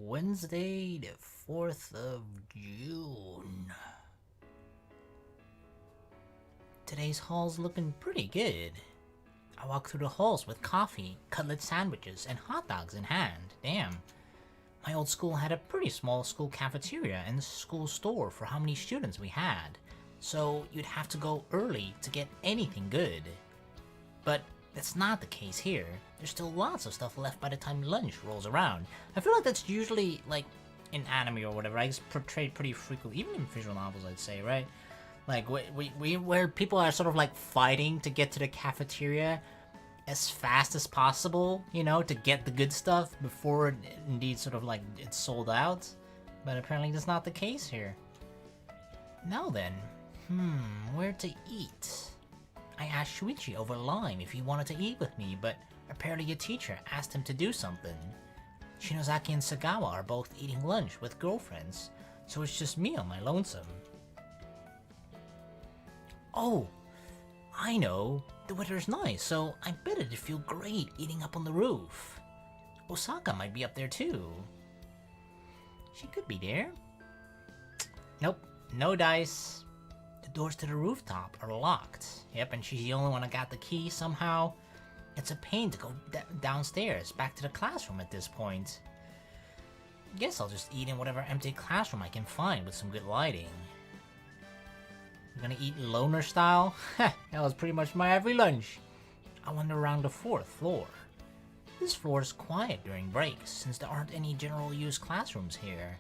Wednesday, the 4th of June. Today's haul's looking pretty good. I walked through the halls with coffee, cutlet sandwiches, and hot dogs in hand. Damn. My old school had a pretty small school cafeteria and school store for how many students we had, so you'd have to go early to get anything good. But that's not the case here. There's still lots of stuff left by the time lunch rolls around. I feel like that's usually, like, in anime or whatever, it's portrayed pretty frequently, even in visual novels, I'd say, right? Like, where people are sort of, like, fighting to get to the cafeteria as fast as possible, you know, to get the good stuff before it indeed sort of, like, it's sold out. But apparently that's not the case here. Now then, where to eat? I asked Shuichi over Lime if he wanted to eat with me, but apparently a teacher asked him to do something. Shinozaki and Sagawa are both eating lunch with girlfriends, so it's just me on my lonesome. Oh, I know. The weather's nice, so I bet it'd feel great eating up on the roof. Osaka might be up there too. She could be there. Nope, no dice. The doors to the rooftop are locked. Yep, and she's the only one that got the key somehow. It's a pain to go downstairs, back to the classroom at this point. Guess I'll just eat in whatever empty classroom I can find with some good lighting. I'm gonna eat loner style? That was pretty much my every lunch. I wander around the 4th floor. This floor is quiet during breaks, since there aren't any general use classrooms here.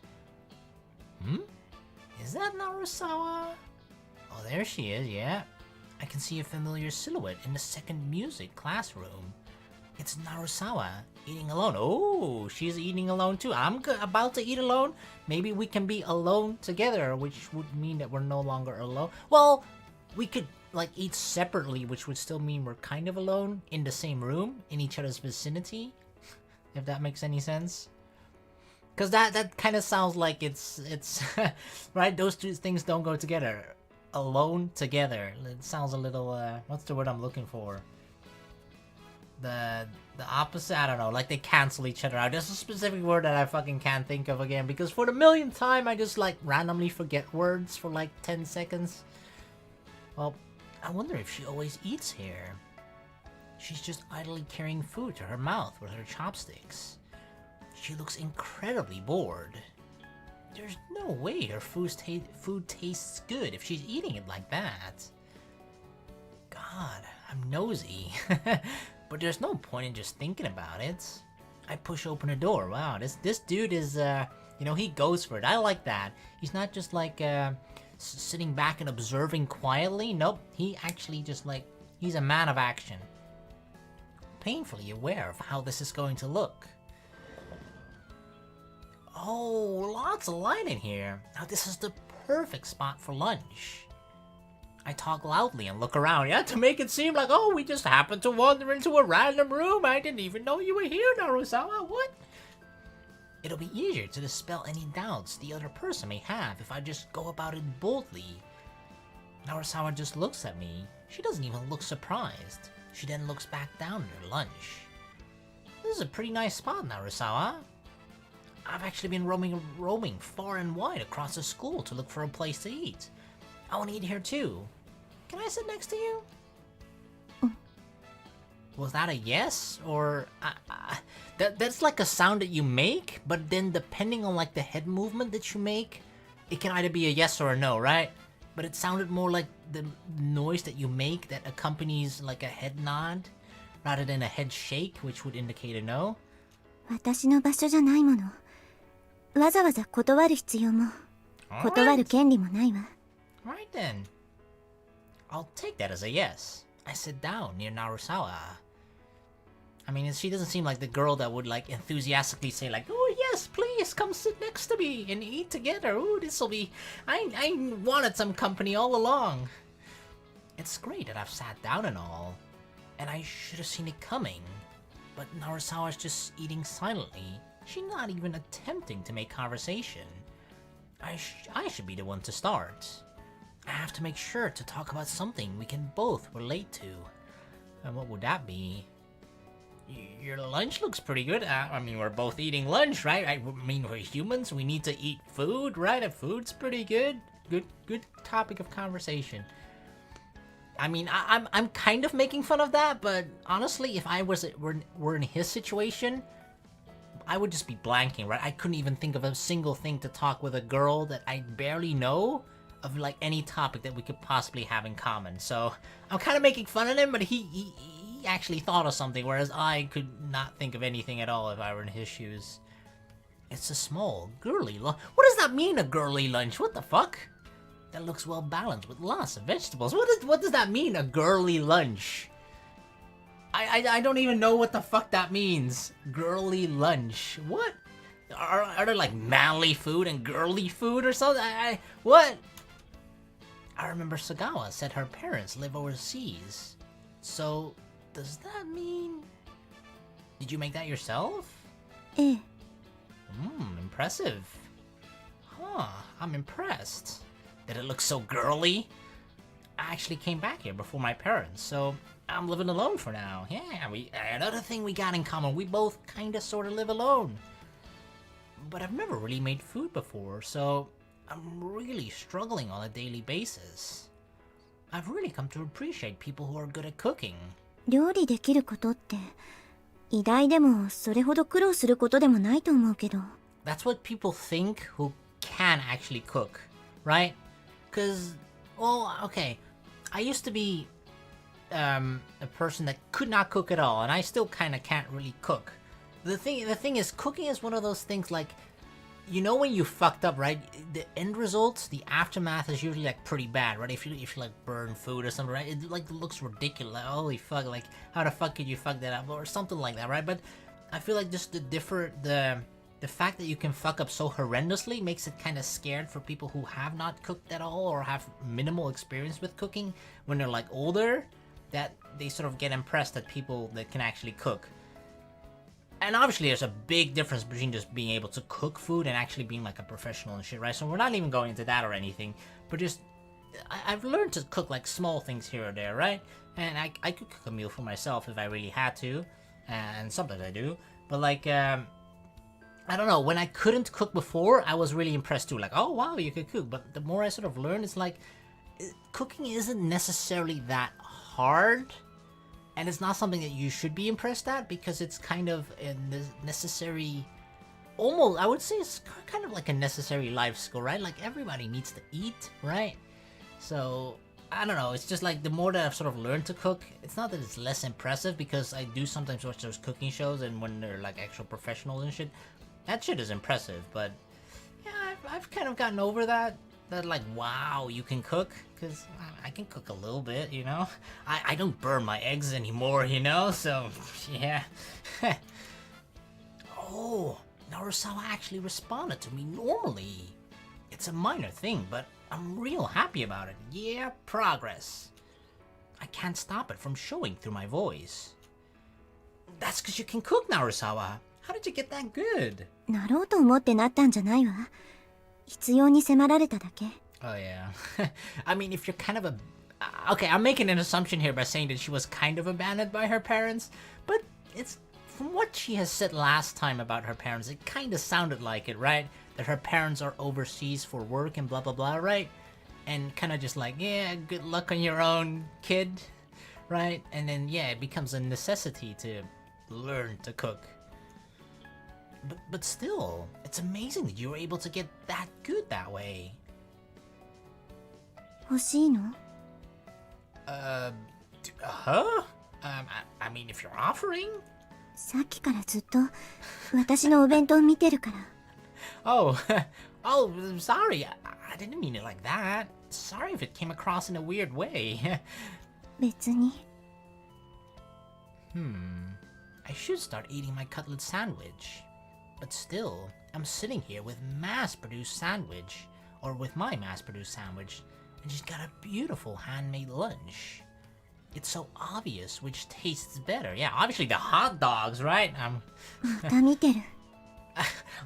Is that Narusawa? Oh, there she is, yeah. I can see a familiar silhouette in the second music classroom. It's Narusawa, eating alone. Oh, she's eating alone too. I'm about to eat alone. Maybe we can be alone together, which would mean that we're no longer alone. Well, we could, like, eat separately, which would still mean we're kind of alone in the same room, in each other's vicinity, if that makes any sense. Because that kind of sounds like it's right? Those two things don't go together. Alone together. It sounds a little, what's the word I'm looking for? The opposite? I don't know, like they cancel each other out. There's a specific word that I fucking can't think of again, because for the millionth time I just like randomly forget words for like 10 seconds. Well, I wonder if she always eats here. She's just idly carrying food to her mouth with her chopsticks. She looks incredibly bored. There's no way her food tastes good if she's eating it like that. God, I'm nosy. But there's no point in just thinking about it. I push open a door. Wow, this dude is, you know, he goes for it. I like that. He's not just like sitting back and observing quietly. Nope, he actually just like, he's a man of action. Painfully aware of how this is going to look. Oh, lots of light in here. Now this is the perfect spot for lunch. I talk loudly and look around, yeah, to make it seem like, oh, we just happened to wander into a random room. I didn't even know you were here, Narusawa. What? It'll be easier to dispel any doubts the other person may have if I just go about it boldly. Narusawa just looks at me. She doesn't even look surprised. She then looks back down at her lunch. This is a pretty nice spot, Narusawa. I've actually been roaming far and wide across the school to look for a place to eat. I want to eat here too. Can I sit next to you? Was that a yes? Or that's like a sound that you make, but then depending on like the head movement that you make, it can either be a yes or a no, right? But it sounded more like the noise that you make that accompanies like a head nod rather than a head shake, which would indicate a no. 私の場所じゃないもの。わざわざ断る必要も、断る権利もないわ。Right then. I'll take that as a yes. I sit down near Narusawa. I mean, she doesn't seem like the girl that would like enthusiastically say like, oh yes, please come sit next to me and eat together. Ooh, this'll be... I wanted some company all along. It's great that I've sat down and all. And I should have seen it coming. But Narusawa's just eating silently. She's not even attempting to make conversation. I should be the one to start. I have to make sure to talk about something we can both relate to. And what would that be? Your lunch looks pretty good. I mean, we're both eating lunch, right? I mean, we're humans. We need to eat food, right? And food's pretty good. Good topic of conversation. I mean, I'm kind of making fun of that, but honestly, if I were in his situation, I would just be blanking, right? I couldn't even think of a single thing to talk with a girl that I barely know of, like, any topic that we could possibly have in common. So I'm kind of making fun of him, but he actually thought of something, whereas I could not think of anything at all if I were in his shoes. It's a small, girly lunch. What does that mean, a girly lunch? What the fuck? That looks well balanced with lots of vegetables. What does that mean, a girly lunch? I don't even know what the fuck that means. Girly lunch. What? Are there like manly food and girly food or something? What? I remember Sagawa said her parents live overseas. So, does that mean... Did you make that yourself? Impressive. Huh, I'm impressed. Did it look so girly? I actually came back here before my parents, so I'm living alone for now. Yeah, another thing we got in common, we both kinda sorta live alone. But I've never really made food before, so I'm really struggling on a daily basis. I've really come to appreciate people who are good at cooking. 料理できることって偉大でもそれほど苦労することでもないと思うけど。That's what people think who can actually cook, right? Because, well, okay, I used to be a person that could not cook at all, and I still kind of can't really cook. The thing is, cooking is one of those things like, you know, when you fucked up, right? The end results, the aftermath is usually like pretty bad, right? If you like burn food or something, right? It like looks ridiculous. Like, holy fuck! Like, how the fuck could you fuck that up or something like that, right? But I feel like just the fact that you can fuck up so horrendously makes it kind of scared for people who have not cooked at all or have minimal experience with cooking when they're like older, that they sort of get impressed at people that can actually cook. And obviously there's a big difference between just being able to cook food and actually being like a professional and shit, right? So we're not even going into that or anything, but just I've learned to cook like small things here or there, right? And I could cook a meal for myself if I really had to, and sometimes I do, but like I don't know, when I couldn't cook before, I was really impressed too. Like, oh wow, you could cook. But the more I sort of learn, it's like, cooking isn't necessarily that hard. And it's not something that you should be impressed at, because it's kind of a necessary, almost, I would say it's kind of like a necessary life skill, right? Like, everybody needs to eat, right? So, I don't know, it's just like, the more that I've sort of learned to cook, it's not that it's less impressive, because I do sometimes watch those cooking shows, and when they're like actual professionals and shit, that shit is impressive. But yeah, I've kind of gotten over that like, wow, you can cook, because I can cook a little bit, you know? I don't burn my eggs anymore, you know? So, yeah. Oh, Narusawa actually responded to me normally. It's a minor thing, but I'm real happy about it. Yeah, progress. I can't stop it from showing through my voice. That's because you can cook, Narusawa. How did you get that good? なろうと思ってなったんじゃないわ。必要に迫られただけ。 Oh yeah. I mean, if you're kind of a... Okay, I'm making an assumption here by saying that she was kind of abandoned by her parents, but it's... From what she has said last time about her parents, it kind of sounded like it, right? That her parents are overseas for work and blah blah blah, right? And kind of just like, yeah, good luck on your own, kid, right? And then, yeah, it becomes a necessity to learn to cook. But still, it's amazing that you were able to get that good that way. 欲しいの? Huh? I mean, if you're offering? さっきからずっと私のお弁当見てるから。Oh, oh, sorry. I didn't mean it like that. Sorry if it came across in a weird way. 別に。I should start eating my cutlet sandwich. But still, I'm sitting here with mass-produced sandwich, or with my mass-produced sandwich, and she's got a beautiful handmade lunch. It's so obvious which tastes better. Yeah, obviously the hot dogs, right? また見てる。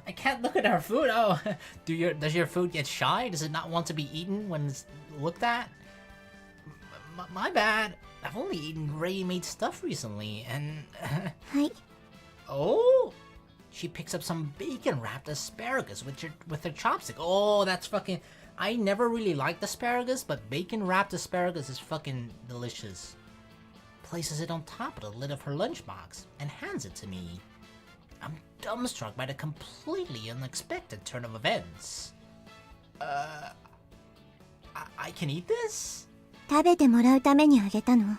I can't look at our food. Oh, does your food get shy? Does it not want to be eaten when it's looked at? My bad. I've only eaten ready-made stuff recently, and... はい。 Oh! She picks up some bacon-wrapped asparagus with her chopstick. Oh, that's fucking... I never really liked asparagus, but bacon-wrapped asparagus is fucking delicious. Places it on top of the lid of her lunchbox and hands it to me. I'm dumbstruck by the completely unexpected turn of events. I can eat this? 食べてもらうためにあげたの。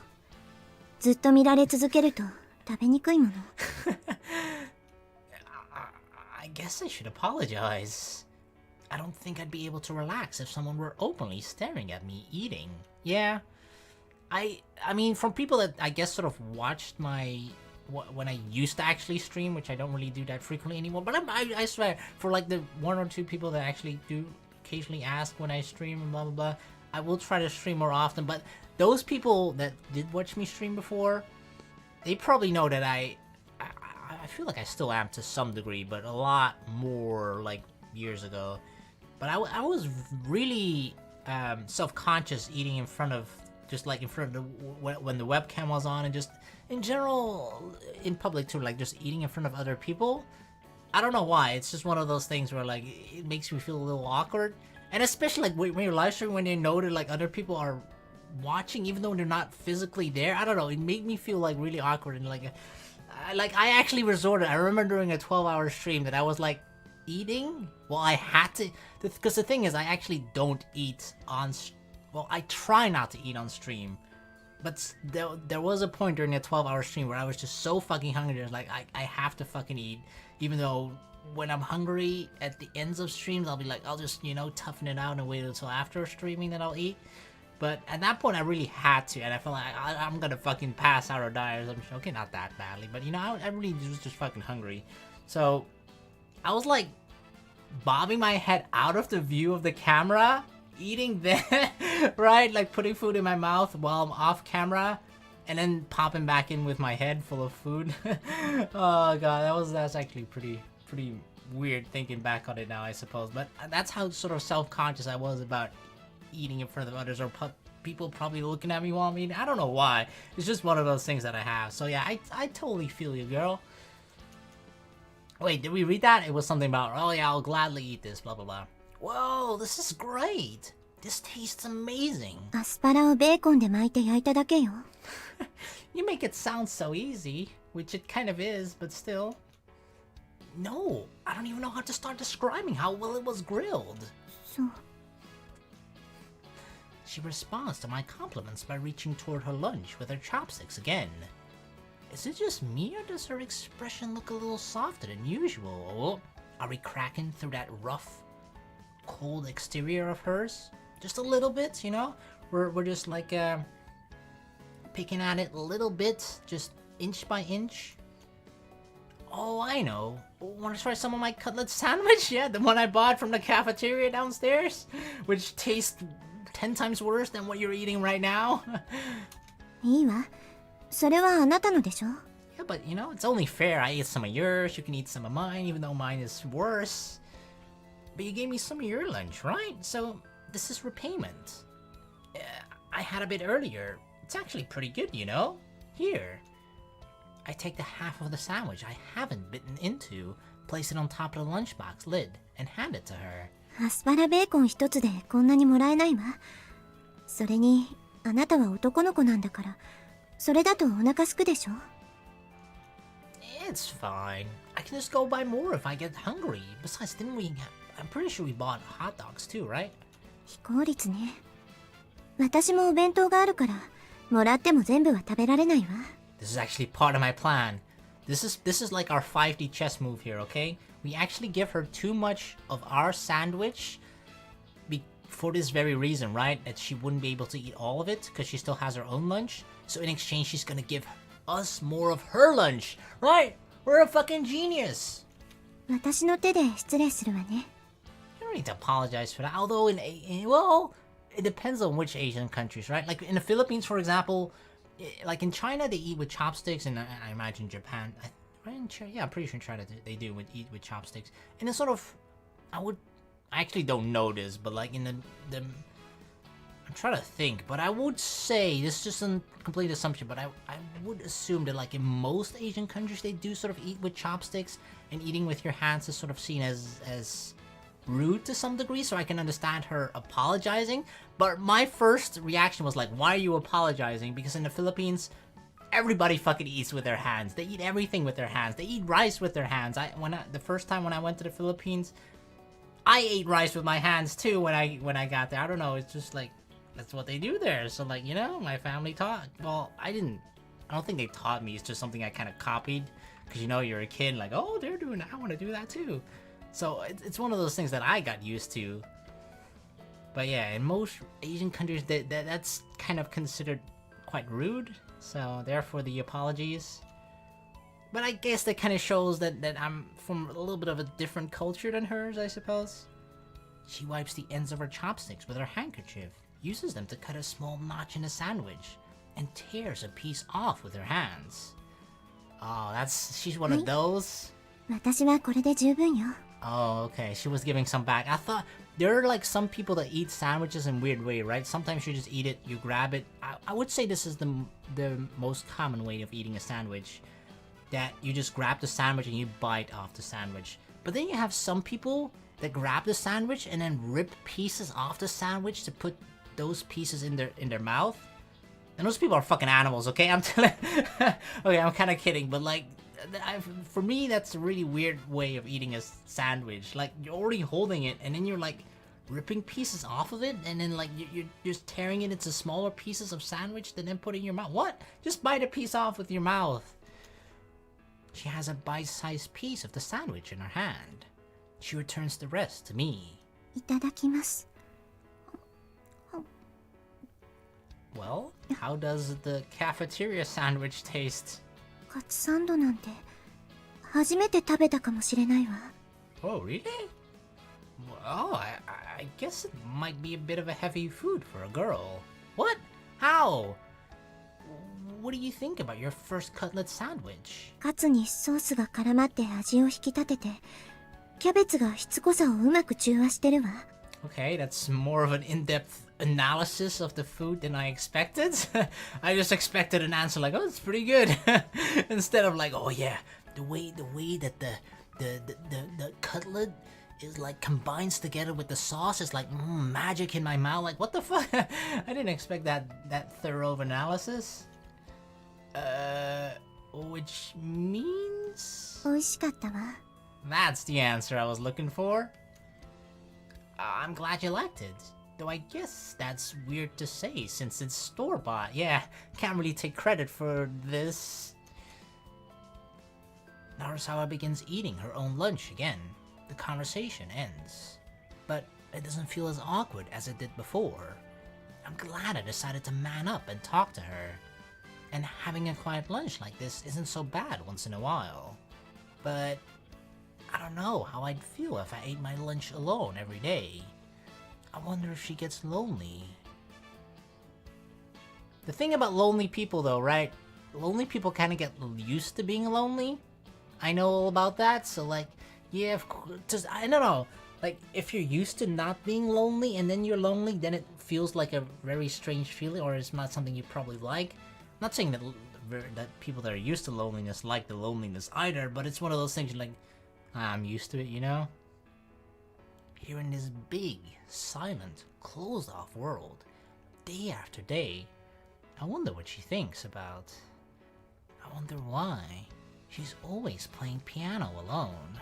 ずっと見られ続けると食べにくいもの。I guess I should apologize. I don't think I'd be able to relax if someone were openly staring at me eating. Yeah. I mean, from people that I guess sort of watched my... when I used to actually stream, which I don't really do that frequently anymore, but I swear, for like the 1 or 2 people that actually do occasionally ask when I stream and blah blah blah, I will try to stream more often, but those people that did watch me stream before, they probably know that I feel like I still am to some degree, but a lot more like years ago. But I was really self-conscious eating in front of, just like in front of when the webcam was on, and just in general in public too, like just eating in front of other people. I don't know why, it's just one of those things where like it makes me feel a little awkward, and especially like when you're live streaming, when you know that like other people are watching even though they're not physically there. I don't know, it made me feel like really awkward, and like I actually resorted. I remember during a 12-hour stream that I was like eating. Well, I had to, because the thing is, I actually don't eat on. Well, I try not to eat on stream, but there was a point during a 12-hour stream where I was just so fucking hungry. I was like, I have to fucking eat, even though when I'm hungry at the ends of streams, I'll be like, I'll just, you know, toughen it out and wait until after streaming that I'll eat. But at that point, I really had to, and I felt like I'm gonna fucking pass out or die or something. Okay, not that badly, but you know, I really was just fucking hungry. So I was like bobbing my head out of the view of the camera, eating there, right? Like putting food in my mouth while I'm off camera, and then popping back in with my head full of food. Oh god, that's actually pretty weird thinking back on it now, I suppose. But that's how sort of self-conscious I was about eating in front of others, or people probably looking at me while I'm eating. I don't know why. It's just one of those things that I have. So yeah, I totally feel you, girl. Wait, did we read that? It was something about, oh yeah, I'll gladly eat this, blah blah blah. Whoa, this is great. This tastes amazing. アスパラをベーコンで巻いて焼いただけよ。You make it sound so easy, which it kind of is, but still. No, I don't even know how to start describing how well it was grilled. そう。She responds to my compliments by reaching toward her lunch with her chopsticks again. Is it just me, or does her expression look a little softer than usual? Oh, are we cracking through that rough, cold exterior of hers? Just a little bit, you know? We're just like picking at it a little bit, just inch by inch. Oh, I know. Want to try some of my cutlet sandwich? Yeah, the one I bought from the cafeteria downstairs, which tastes 10 times worse than what you're eating right now. いいわ。それはあなたのでしょ。Yeah, but you know, it's only fair. I ate some of yours, you can eat some of mine, even though mine is worse. But you gave me some of your lunch, right? So, this is repayment. I had a bit earlier. It's actually pretty good, you know? Here. I take the half of the sandwich I haven't bitten into, place it on top of the lunchbox lid, and hand it to her. アスパラベーコン一つでこんなにもらえないわ。それに、あなたは男の子なんだから、それだとお腹すくでしょ。It's fine. I can just go buy more if I get hungry. Besides, I'm pretty sure we bought hot dogs too, right? 非効率ね。私もお弁当があるから、もらっても全部は食べられないわ。This is actually part of my plan. This is like our 5D chess move here, okay? We actually give her too much of our sandwich for this very reason, right? That she wouldn't be able to eat all of it because she still has her own lunch. So in exchange, she's gonna give us more of her lunch, right? We're a fucking genius. 私の手で失礼するわね。You don't need to apologize for that. Although well, it depends on which Asian countries, right? Like in the Philippines, for example, like in China, they eat with chopsticks, and I imagine Japan. I'm pretty sure in China they do eat with chopsticks. And it's sort of, I actually don't know this, but like in the I'm trying to think, but I would say, this is just a complete assumption, but I would assume that like in most Asian countries they do sort of eat with chopsticks, and eating with your hands is sort of seen as rude to some degree, so I can understand her apologizing. But my first reaction was like, why are you apologizing? Because in the Philippines, everybody fucking eats with their hands. They eat everything with their hands. They eat rice with their hands. The first time when I went to the Philippines, I ate rice with my hands too when I got there. I don't know, it's just like, that's what they do there. So like, you know, my family taught, well, I don't think they taught me, it's just something I kind of copied. Because you know, you're a kid, like, oh, they're doing that, I want to do that too. So it's one of those things that I got used to. But yeah, in most Asian countries, that's kind of considered quite rude. So therefore the apologies. But I guess that kind of shows that I'm from a little bit of a different culture than hers, I suppose. She wipes the ends of her chopsticks with her handkerchief, uses them to cut a small notch in a sandwich, and tears a piece off with her hands. Oh, she's one of those? 私はこれで十分よ。 Oh, okay, she was giving some back. I thought, there are like some people that eat sandwiches in a weird way, right? Sometimes you just eat it, you grab it. I would say this is the most common way of eating a sandwich. That you just grab the sandwich and you bite off the sandwich. But then you have some people that grab the sandwich and then rip pieces off the sandwich to put those pieces in their mouth. And those people are fucking animals, okay? I'm telling. Okay, I'm kind of kidding, but like, for me, that's a really weird way of eating a sandwich. Like, you're already holding it, and then you're like ripping pieces off of it, and then like you're just tearing it into smaller pieces of sandwich, and then put it in your mouth. What? Just bite a piece off with your mouth. She has a bite-sized piece of the sandwich in her hand. She returns the rest to me. いただきます。 Well, how does the cafeteria sandwich taste? カツサンドなんて初めて食べたかもしれないわ。 Oh, really? Well, I guess it might be a bit of a heavy food for a girl. What? How? What do you think about your first cutlet sandwich? カツにソースが絡まって味を引き立てて、キャベツがしつこさをうまく中和してるわ。 Okay, that's more of an in-depth analysis of the food than I expected. I just expected an answer like, oh, it's pretty good. Instead of like, oh yeah, the way that the cutlet is like combines together with the sauce is like magic in my mouth. Like, what the fuck? I didn't expect that thorough of analysis. Which means 美味しかったわ。 that's the answer I was looking for. I'm glad you liked it. Though I guess that's weird to say since it's store-bought. Yeah, can't really take credit for this. Narasawa begins eating her own lunch again. The conversation ends. But it doesn't feel as awkward as it did before. I'm glad I decided to man up and talk to her. And having a quiet lunch like this isn't so bad once in a while. But I don't know how I'd feel if I ate my lunch alone every day. I wonder if she gets lonely. The thing about lonely people though, right? Lonely people kind of get used to being lonely. I know all about that, so like, yeah, of course, just, I don't know. Like, if you're used to not being lonely and then you're lonely, then it feels like a very strange feeling, or it's not something you probably like. I'm not saying that people that are used to loneliness like the loneliness either, but it's one of those things you're like, I'm used to it, you know? Here in this big, silent, closed-off world, day after day, I wonder what she thinks about. I wonder why she's always playing piano alone.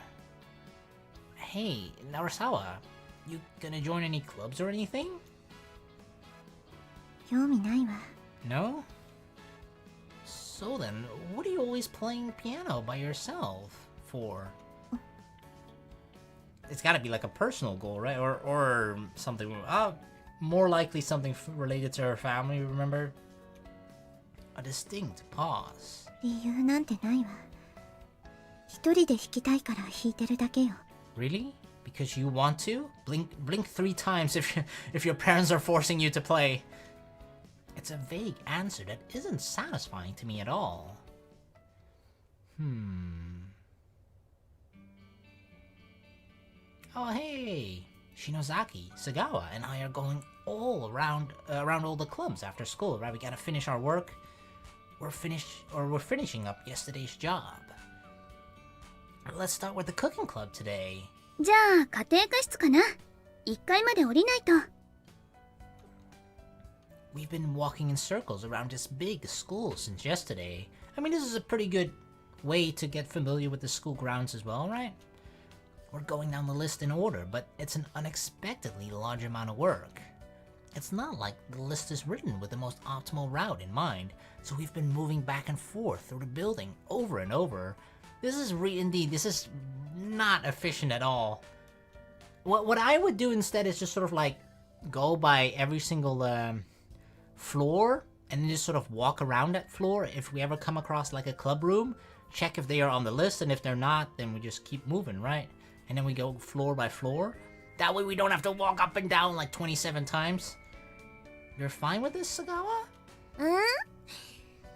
Hey, Narasawa, you gonna join any clubs or anything? 興味ないわ。 No? So then, what are you always playing piano by yourself for? It's gotta be like a personal goal, right? Or something, more likely something related to her family, remember? A distinct pause. 理由なんてないわ。一人で弾きたいから弾いてるだけよ。 Really? Because you want to? Blink 3 times if your parents are forcing you to play. It's a vague answer that isn't satisfying to me at all. Oh hey, Shinozaki, Sagawa, and I are going all around all the clubs after school, right? We gotta finish our work. We're finishing up yesterday's job. Let's start with the cooking club today. じゃあ家庭科室かな。1階まで降りないと。We've been walking in circles around this big school since yesterday. I mean, this is a pretty good way to get familiar with the school grounds as well, right? We're going down the list in order, but it's an unexpectedly large amount of work. It's not like the list is written with the most optimal route in mind, so we've been moving back and forth through the building over and over. This is this is not efficient at all. What I would do instead is just sort of like go by every single floor and then just sort of walk around that floor. If we ever come across like a club room, check if they are on the list, and if they're not, then we just keep moving, right? And then we go floor by floor. That way we don't have to walk up and down like 27 times. You're fine with this, Sagawa?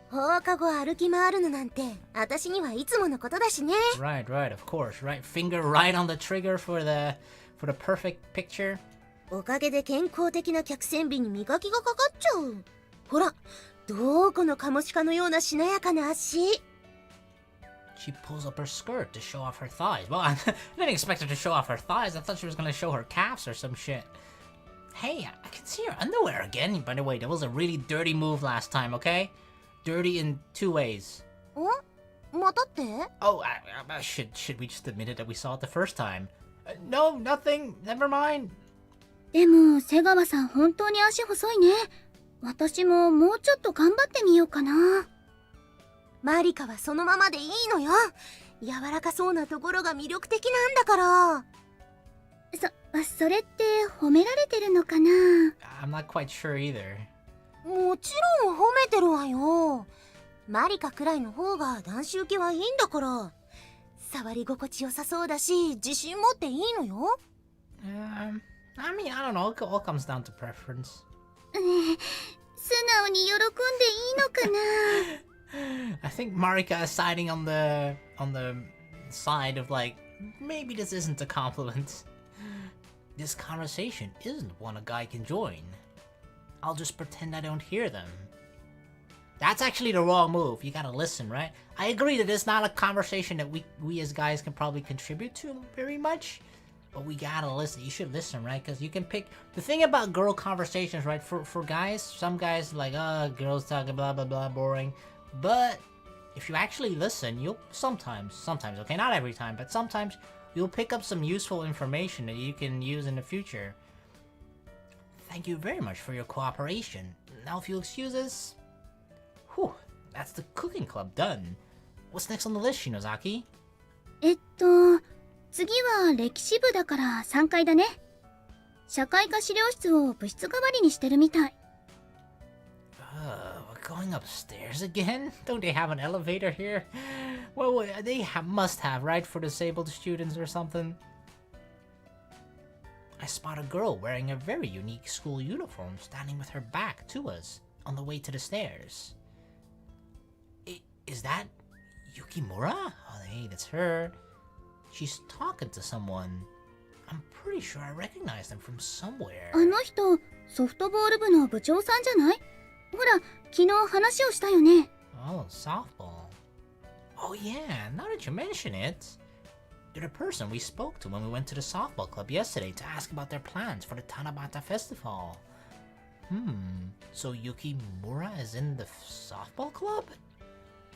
放課後歩き回るのなんて私にはいつものことだしね。 Right, of course, right. Finger right on the trigger for the perfect picture. おかげで健康的な客船美に磨きがかかっちゃう。ほら、どこのカモシカのようなしなやかな足。She pulls up her skirt to show off her thighs. Well, I didn't expect her to show off her thighs. I thought she was gonna show her calves or some shit. Hey, I can see her underwear again. By the way, that was a really dirty move last time, okay? Dirty in two ways. またって？ Oh, should we just admit it that we saw it the first time? No, nothing. Never mind. でも瀬川さん本当に足細いね。私ももうちょっと頑張ってみようかな。マリカはそのままでいいのよ。柔らかそうなところが魅力的なんだから。それって褒められてるのかな？ I'm not quite sure either. もちろん褒めてるわよ。マリカくらいの方が男子受けはいいんだから。触り心地よさそうだし、自信持っていいのよ。I mean, I don't know. It all comes down to preference. 素直に喜んでいいのかな？ I think Marika is siding on the side of like, maybe this isn't a compliment. This conversation isn't one a guy can join. I'll just pretend I don't hear them. That's actually the wrong move. You gotta listen, right? I agree that it's not a conversation that we as guys can probably contribute to very much. But we gotta listen. You should listen, right? Because you can pick... The thing about girl conversations, right? For guys, some guys like, girls talking blah blah blah, boring. But if you actually listen, you'll sometimes, okay, not every time, but sometimes you'll pick up some useful information that you can use in the future. Thank you very much for your cooperation. Now if you'll excuse us... Whew, that's the cooking club done. What's next on the list, Shinozaki? 次は歴史部だから3階だね。社会科資料室を部室代わりにしてるみたい。We're going upstairs again? Don't they have an elevator here? Well, they must have, right? For disabled students or something. I spot a girl wearing a very unique school uniform standing with her back to us on the way to the stairs. Is that Yukimura? Oh, hey, that's her. She's talking to someone. I'm pretty sure I recognize them from somewhere. あの人、ソフトボール部の部長さんじゃない？ほら、昨日話をしたよね。Oh, softball. Oh yeah, now that you mention it. They're the person we spoke to when we went to the softball club yesterday to ask about their plans for the Tanabata festival. So Yukimura is in the softball club?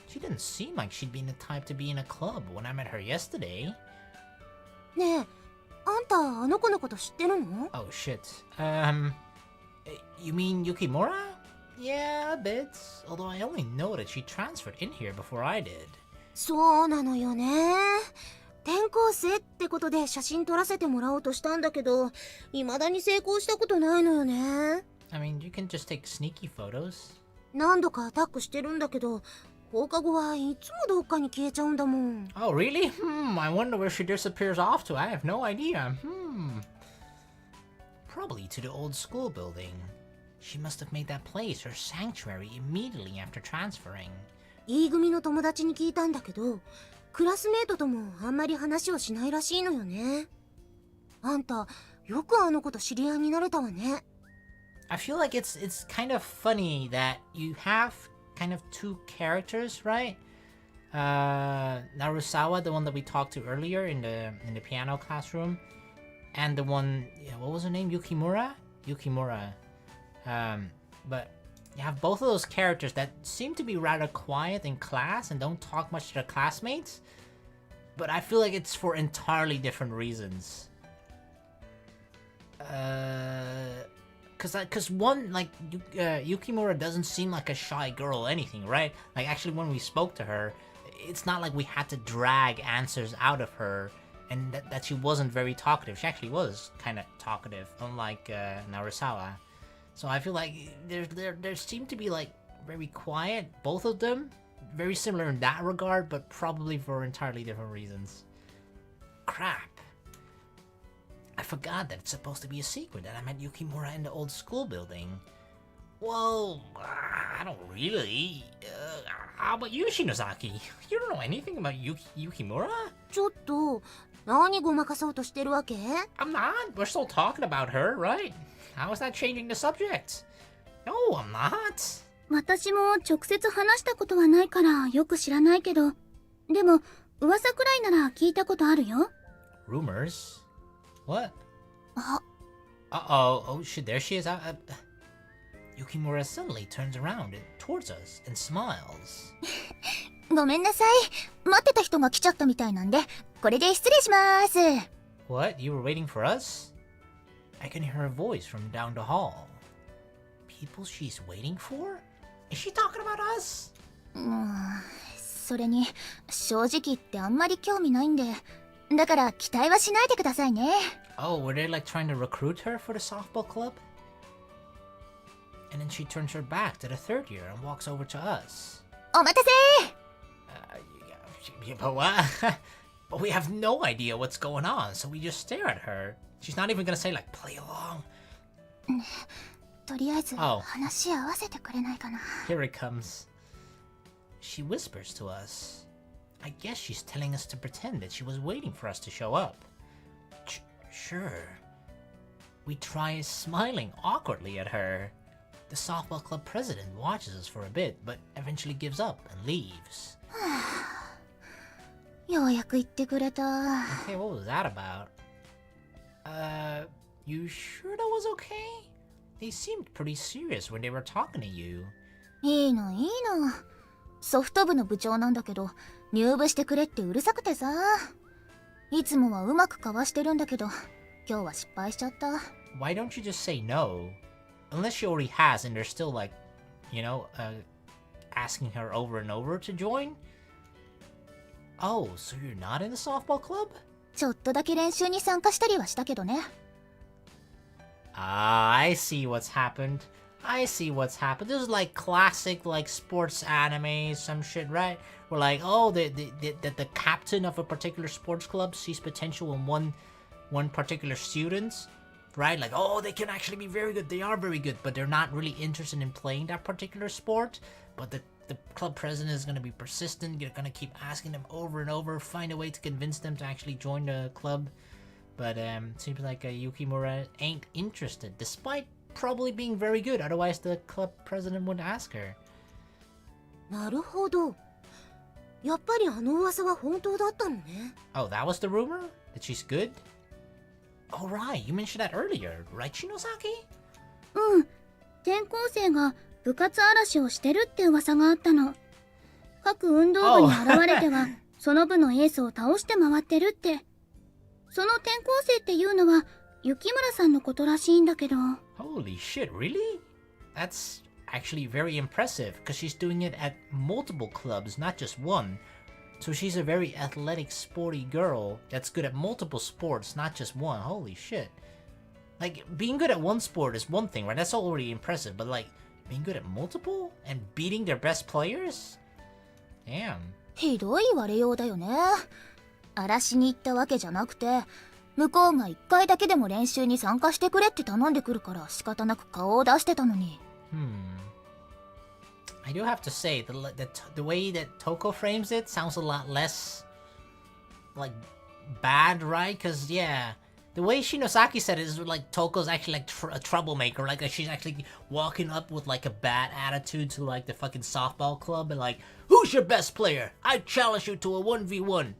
She didn't seem like she'd be the type to be in a club when I met her yesterday. ねえ、あんたあの子のこと知ってるの？ Oh shit. You mean Yukimura? Yeah, a bit. Although I only know that she transferred in here before I did. そうなのよね。転校生ってことで写真撮らせてもらおうとしたんだけど、未だに成功したことないのよね。I mean, you can just take sneaky photos. 何度かアタックしてるんだけど、放課後はいつもどっかに消えちゃうんだもん。Oh, really? I wonder where she disappears off to. I have no idea. Probably to the old school building. She must have made that place her sanctuary immediately after transferring. E 組の友達に聞いたんだけど、クラスメートともあんまり話をしないらしいのよね。あんた、よくあの子と知り合いになれたわね。I feel like it's kind of funny that you have kind of two characters, right? Narusawa, the one that we talked to earlier in the piano classroom, and the one, what was her name? Yukimura. But you have both of those characters that seem to be rather quiet in class and don't talk much to their classmates. But I feel like it's for entirely different reasons. Cause one, like, Yukimura doesn't seem like a shy girl or anything, right? Like, actually, when we spoke to her, it's not like we had to drag answers out of her, and that she wasn't very talkative. She actually was kind of talkative, unlike Narusawa. So I feel like there seem to be, like, very quiet, both of them. Very similar in that regard, but probably for entirely different reasons. Crap. I forgot that it's supposed to be a secret that I met Yukimura in the old school building. Well, I don't really. How about you, Shinozaki? You don't know anything about Yukimura? ちょっと、何ごまかそうとしてるわけ？ I'm not. We're still talking about her, right? How is that changing the subject? No, I'm not. 私も直接話したことはないからよく知らないけど、でも噂くらいなら聞いたことあるよ。Rumors? What? あ、Uh-oh. Oh, shit, there she is. Yukimura suddenly turns around towards us and smiles. ごめんなさい。待ってた人が来ちゃったみたいなんで、これで失礼します。What? You were waiting for us? I can hear her voice from down the hall. People she's waiting for? Is she talking about us? それに、正直言ってあんまり興味ないんで、だから期待はしないでくださいね。Oh, were they like trying to recruit her for the softball club? And then she turns her back to the third year and walks over to us. お待たせBut what? But we have no idea what's going on, so we just stare at her. She's not even gonna say like, play along. とりあえず Oh. 話合わせてくれないかな。 Here it comes. She whispers to us. I guess she's telling us to pretend that she was waiting for us to show up. Sure. We try smiling awkwardly at her. The softball club president watches us for a bit, but eventually gives up and leaves. ようやく言ってくれた。 Okay, what was that about? You sure that was okay? They seemed pretty serious when they were talking to you. いいのいいの。ソフト部の部長なんだけど、入部してくれってうるさくてさ。いつもはうまくかわしてるんだけど、今日は失敗しちゃった。Why don't you just say no? Unless she already has and they're still like, asking her over and over to join? Oh, so you're not in the softball club? ちょっとだけ練習に参加したりはしたけどね。Ah, I see what's happened. This is like classic like sports anime, some shit, right? Where like, oh, the captain of a particular sports club sees potential in one particular student, right? Like, oh, they can actually be very good. They are very good, but they're not really interested in playing that particular sport. But the club president is gonna be persistent. You're gonna keep asking them over and over, find a way to convince them to actually join the club. But seems like Yukimura ain't interested, despite probably being very good. Otherwise, the club president wouldn't ask her. なるほど。やっぱりあの噂は本当だったのね。 Oh, that was the rumor? That she's good? Oh, right. You mentioned that earlier, right, Shinozaki? うん。転校生が部活嵐をしてるって噂があったの。各運動部に現れては、その部のエースを倒して回ってるって。その転校生っていうのは、雪村さんのことらしいんだけど。Holy shit, really? That's actually very impressive, because she's doing it at multiple clubs, not just one. So she's a very athletic, sporty girl that's good at multiple sports, not just one. Holy shit. Like, being good at one sport is one thing, right? That's already impressive, but like, being good at multiple? And beating their best players? Damn. ひどい言われようだよね。荒らしに行ったわけじゃなくて、向こうが1回だけでも練習に参加してくれって頼んでくるから仕方なく顔を出してたのに。I do have to say, the way that Toko frames it sounds a lot less, like, bad, right? Because, yeah, The way Shinosaki said it is like Toko's actually like a troublemaker. Like she's actually walking up with like a bad attitude to like the fucking softball club and like, who's your best player? I challenge you to a 1v1.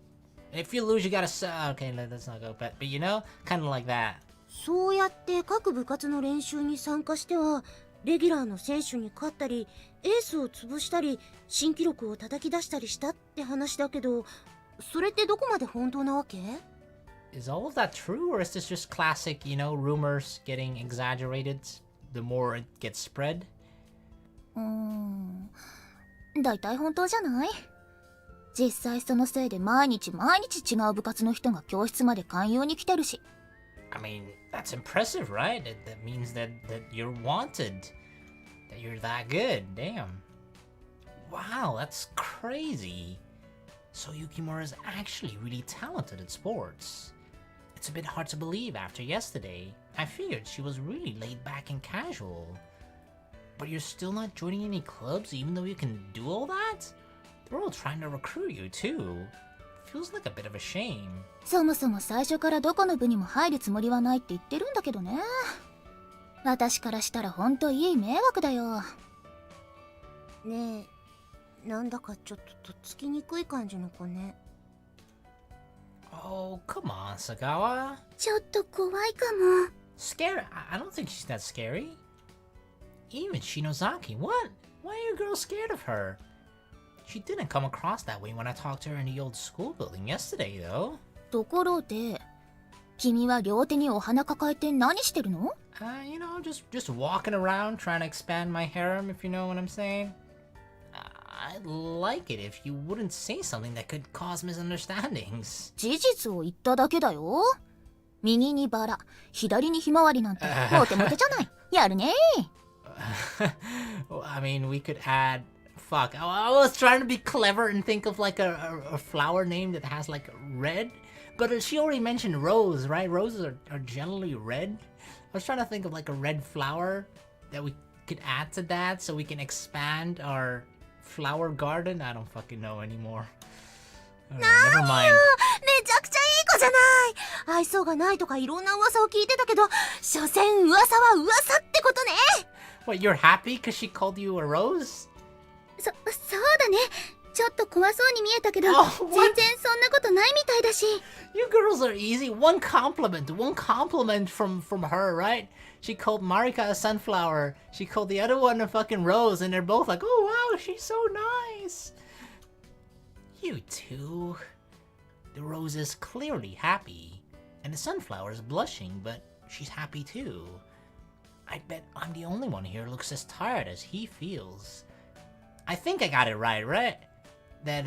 And if you lose, you gotta say, okay, let's not go. But you know, kind of like that. そうやって各部活の練習に参加しては、レギュラーの選手に勝ったり、エースを潰したり、新記録を叩き出したりしたって話だけど、それってどこまで本当なわけ？ Is all of that true, or is this just classic, you know, rumors getting exaggerated the more it gets spread? だいたい本当じゃない？実際そのせいで毎日違う部活の人が教室まで勧誘に来てるし。I mean, that's impressive, right? That means that you're wanted. That you're that good, damn. Wow, that's crazy. So Yukimura's actually really talented at sports. It's a bit hard to believe after yesterday. I figured she was really laid back and casual. But you're still not joining any clubs even though you can do all that? They're all trying to recruit you too. Feels like a bit of a shame. そもそも最初からどこの部にも入るつもりはないって言ってるんだけどね。私からしたらほんといい迷惑だよ。ねえ、なんだかちょっととっつきにくい感じの子ね。Oh, come on, Sagawa. ちょっと怖いかも。Scary? I don't think she's that scary. Even Shinozaki, what? Why are you girls scared of her? She didn't come across that way when I talked to her in the old school building yesterday, though. ところで、君は両手にお花抱えて何してるの？ You know, just walking around trying to expand my harem, if you know what I'm saying. I'd like it if you wouldn't say something that could cause misunderstandings. 事実を言っただけだよ。右にバラ、左にひまわりなんてモテモテじゃない。やるね。I mean, we could add... Fuck, I was trying to be clever and think of like a flower name that has like red. But she already mentioned rose, right? Roses are generally red. I was trying to think of like a red flower that we could add to that so we can expand our flower garden. I don't fucking know anymore. Never mind. めちゃくちゃいい子じゃない。愛想がないとかいろんな噂を聞いてたけど、所詮噂は噂ってことね。What, you're happy because she called you a rose? そうだね。ちょっと怖そうに見えたけど、全然そんなことないみたいだし。You girls are easy. One compliment from her, right? She called Marika a sunflower. She called the other one a fucking rose, and they're both like, oh wow, she's so nice. You two. The rose is clearly happy, and the sunflower is blushing, but she's happy too. I bet I'm the only one here who looks as tired as he feels. I think I got it right? That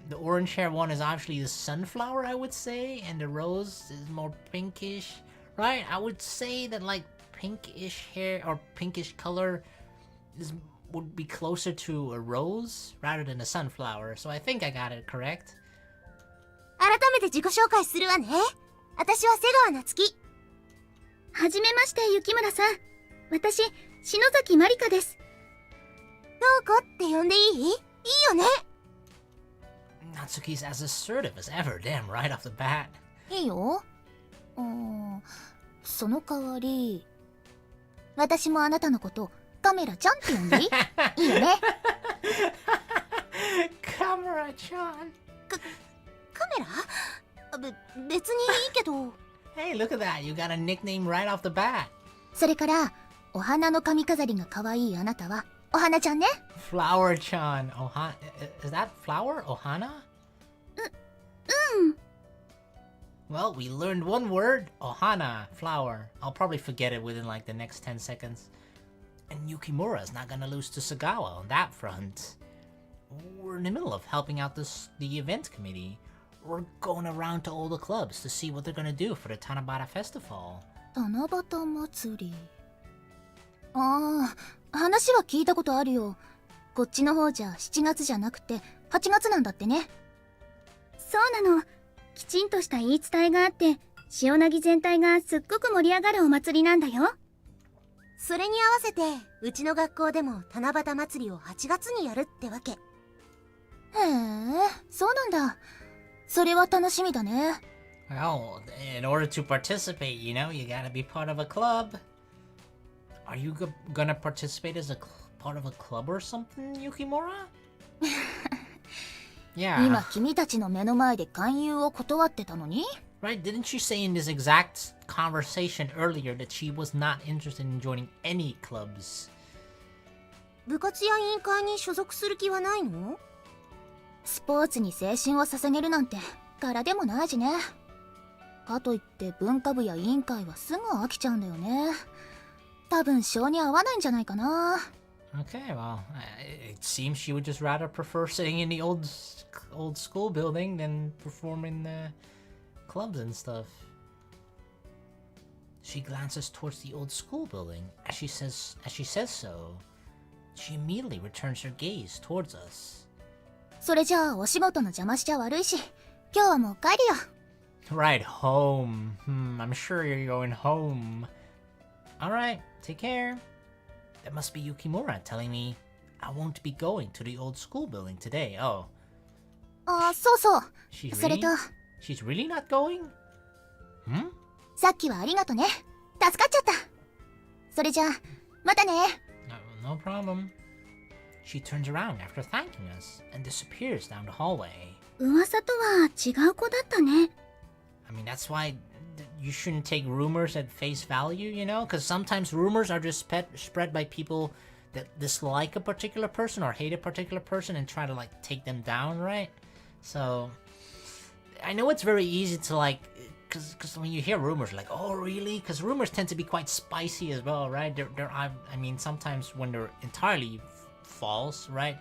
the orange hair one is actually the sunflower, I would say, and the rose is more pinkish, right? I would say that like pinkish hair or pinkish color would be closer to a rose rather than a sunflower, so I think I got it correct. 改めて自己紹介するわね。私は瀬川夏樹。はじめまして、雪村さん。私、篠崎まりかです。どうこって呼んでいい？いいよね。Natsuki's as assertive as ever, damn, right off the bat. いいよ。その代わり、私もあなたのことカメラちゃんって呼んでいい？いいよね。カメラちゃん。カメラ？別にいいけど。Hey, look at that. You got a nickname right off the bat. それから、お花の髪飾りが可愛いあなたは、お花ちゃんね。Flower chan. Ohana. Is that flower? Ohana? Well, we learned one word. Ohana. Flower. I'll probably forget it within like the next 10 seconds. And Yukimura's not gonna lose to Sagawa on that front. We're in the middle of helping out the event committee. We're going around to all the clubs to see what they're gonna do for the Tanabata Festival. 七夕祭り。ああ、話は聞いたことあるよ。こっちの方じゃ7月じゃなくて8月なんだってね。そうなの。きちんとした言い伝えがあって、塩なぎ全体がすっごく盛り上がるお祭りなんだよ。それに合わせて、うちの学校でも七夕祭りを8月にやるってわけ。へえ、そうなんだ。それは楽しみだね。Well, in order to participate, you know, you gotta be part of a club. Are you gonna participate as a part of a club or something, Yukimura? Yeah. 今君たちの目の前で勧誘を断ってたのに Right, didn't you say in this exact conversation earlier that she was not interested in joining any clubs? 部活や委員会に所属する気はないのスポーツに青春を捧げるなんて柄でもないしね。かといって文化部や委員会はすぐ飽きちゃうんだよね。多分性に合わないんじゃないかな。Okay, well, it seems she would just rather prefer sitting in the old school building than performing the clubs and stuff. She glances towards the old school building. As she says so, she immediately returns her gaze towards us. それじゃあお仕事の邪魔しちゃ悪いし、今日はもう帰るよ。Right, home. I'm sure you're going home. Alright, take care. That must be Yukimura telling me I won't be going to the old school building today. Oh. あ、そうそう。 She's それと She's really not going? さっきはありがとね。助かっちゃった。それじゃあ、またね。No problem. She turns around after thanking us and disappears down the hallway. 噂とは違う子だったね。I mean, that's why you shouldn't take rumors at face value, you know? Because sometimes rumors are just spread by people that dislike a particular person or hate a particular person and try to, like, take them down, right? So, I know it's very easy to, like, because when you hear rumors, like, oh, really? Because rumors tend to be quite spicy as well, right? I mean, sometimes when they're entirely false, right?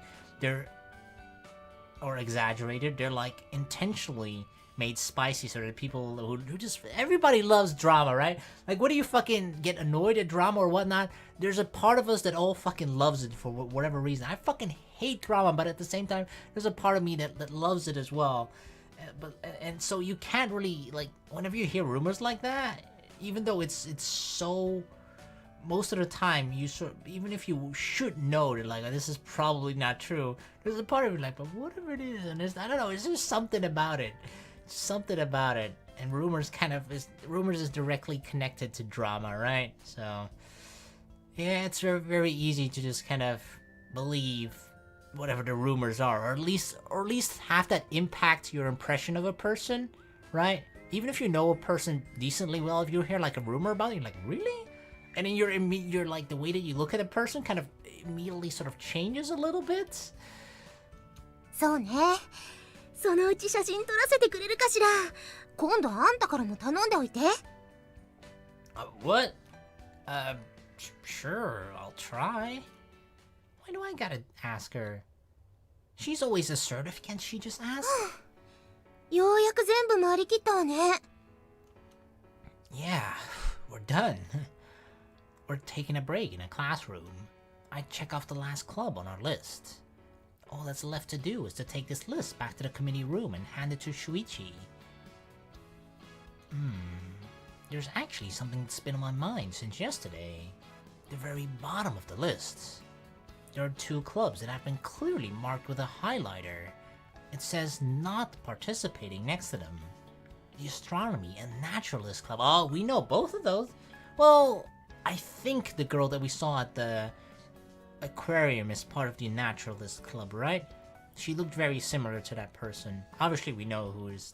Or exaggerated, they're, like, intentionally made spicy so that people who just everybody loves drama, right? Like, what do you fucking get annoyed at drama or whatnot? There's a part of us that all fucking loves it for whatever reason. I fucking hate drama, but at the same time, there's a part of me that loves it as well. And so you can't really, like, whenever you hear rumors like that, even though it's so, most of the time you even if you should know that, like, this is probably not true, there's a part of you like, but whatever it is, and I don't know, it's just something about it. And rumors is directly connected to drama, right? So yeah, it's very, very easy to just kind of believe whatever the rumors are, or at least have that impact your impression of a person, right? Even if you know a person decently well, if you hear like a rumor about it, you're like, really? And then you're like, the way that you look at a person kind of immediately sort of changes a little bit. そうね。そのうち写真撮らせてくれるかしら。今度あんたからも頼んでおいて。What? Sure, I'll try. Why do I gotta ask her? She's always assertive, can't she just ask? ようやく全部回りきったわね。Yeah, we're done. We're taking a break in a classroom. I check off the last club on our list. All that's left to do is to take this list back to the committee room and hand it to Shuichi. There's actually something that's been on my mind since yesterday. The very bottom of the list. There are 2 clubs that have been clearly marked with a highlighter. It says not participating next to them. The Astronomy and Naturalist Club. Oh, we know both of those. Well, I think the girl that we saw at the aquarium is part of the Naturalist Club, right? She looked very similar to that person. Obviously, we know who is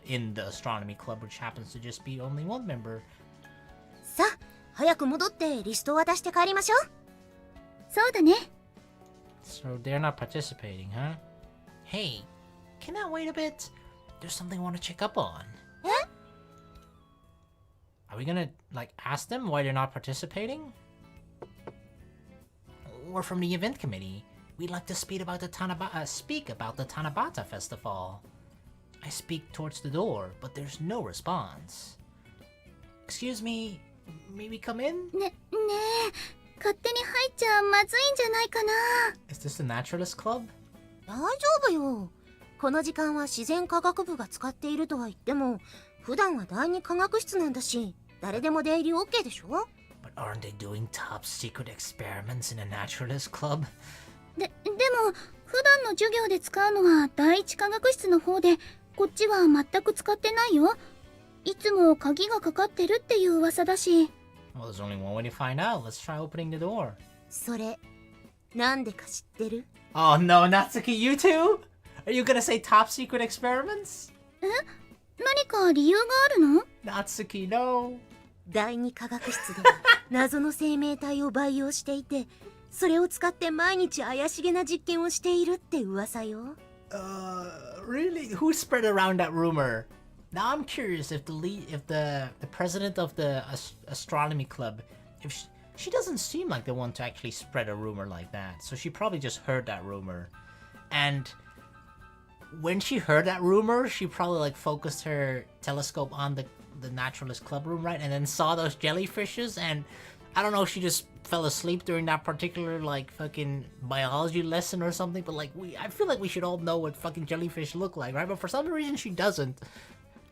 in the Astronomy Club, which happens to just be only one member. さあ、早く戻ってリストを渡して帰りましょう。そうだね。So they're not participating, huh? Hey, can I wait a bit? There's something I want to check up on. Eh? Are we gonna, like, ask them why they're not participating? We're from the event committee. We'd like to speak about the Tanabata Festival. I speak towards the door, but there's no response. Excuse me, may we come in? ねえ、勝手に入っちゃまずいんじゃないかな。Is this the Naturalist Club? 大丈夫よ。この時間は自然科学部が使っているとは言っても、普段は第二科学室なんだし、誰でも出入り OK でしょ？ But aren't they doing top secret experiments in a Naturalist Club? でも、普段の授業で使うのは第一科学室の方で、こっちは全く使ってないよ。いつも鍵がかかってるっていう噂だし。Well, there's only one way to find out. Let's try opening the door. それ、なんでか知ってる？ Oh no, Natsuki, you too? Are you gonna say top secret experiments? 何か理由があるの？ Natsuki, no. 第二化学室では謎の生命体を培養していて、それを使って毎日怪しげな実験をしているって噂よ。Really? Who spread around that rumor? Now I'm curious if the president of the astronomy club, if she doesn't seem like the one to actually spread a rumor like that. So she probably just heard that rumor. And when she heard that rumor, she probably like focused her telescope on the Naturalist club room, right? And then saw those jellyfishes, and I don't know if she just fell asleep during that particular like fucking biology lesson or something, but like I feel like we should all know what fucking jellyfish look like, right? But for some reason she doesn't.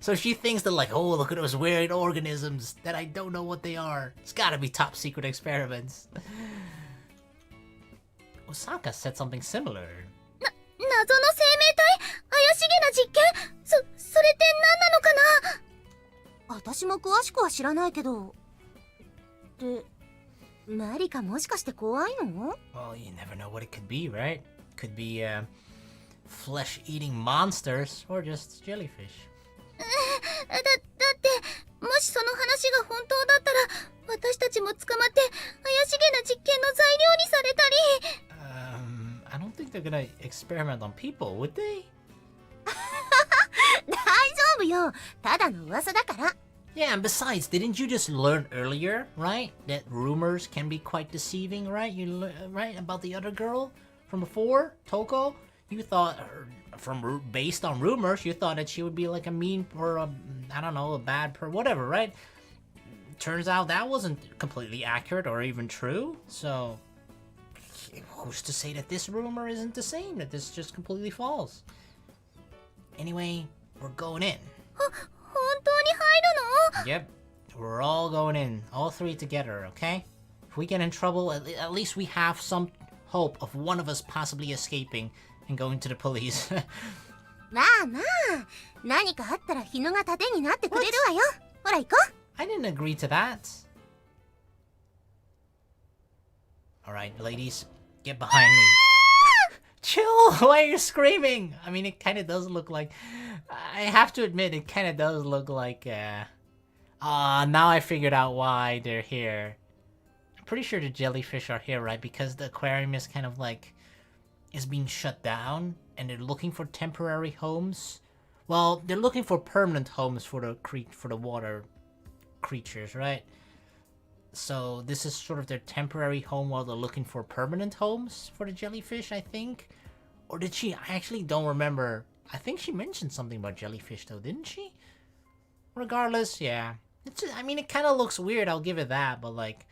So she thinks that like, oh, look at those weird organisms that I don't know what they are. It's gotta be top secret experiments. Osaka said something similar. 謎の生命体？怪しげな実験？それって何なのかな？私も詳しくは知らないけど。で、マリカもしかして怖いの？ Well, you never know what it could be, right? Could be flesh-eating monsters or just jellyfish. だってもしその話が本当だったら私たちも捕まって怪しげな実験の材料にされたり。I don't think they're gonna experiment on people, would they? 大丈夫よ。ただの噂だから。Yeah, and besides, didn't you just learn earlier, right? That rumors can be quite deceiving, right? Right about the other girl from before, Toko. You thought based on rumors, you thought that she would be like a mean or a bad whatever, right? Turns out that wasn't completely accurate or even true. So who's to say that this rumor isn't the same? That this just completely false? Anyway, we're going in. 本当に入るの？ Yep, we're all going in, all three together, okay? If we get in trouble, at least we have some hope of one of us possibly escaping and going to the police. まあまあ、何かあったら日野が盾になってくれるわよ。ほら行こう。I didn't agree to that. Alright, ladies, get behind me. Chill! Why are you screaming? I mean, it kind of does look like... I have to admit, it kind of does look like... now I figured out why they're here. I'm pretty sure the jellyfish are here, right? Because the aquarium is kind of like... is being shut down, and they're looking for temporary homes. Well, they're looking for permanent homes for the water creatures, right? So this is sort of their temporary home while they're looking for permanent homes for the jellyfish, I think. Or did she? I actually don't remember. I think she mentioned something about jellyfish though, didn't she? Regardless, yeah. I mean, it kind of looks weird, I'll give it that, but like,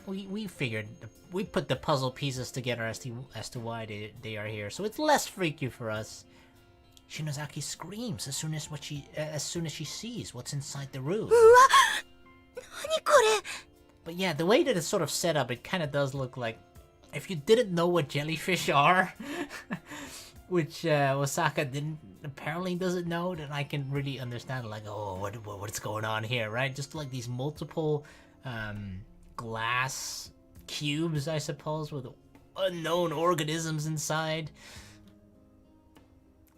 we figured, we put the puzzle pieces together as to why they are here, so it's less freaky for us. Shinozaki screams as soon as she sees what's inside the room. But yeah, the way that it's sort of set up, it kind of does look like, if you didn't know what jellyfish are, which Osaka apparently doesn't know, then I can really understand, like, oh, what's going on here, right? Just like these multiple glass cubes, I suppose, with unknown organisms inside.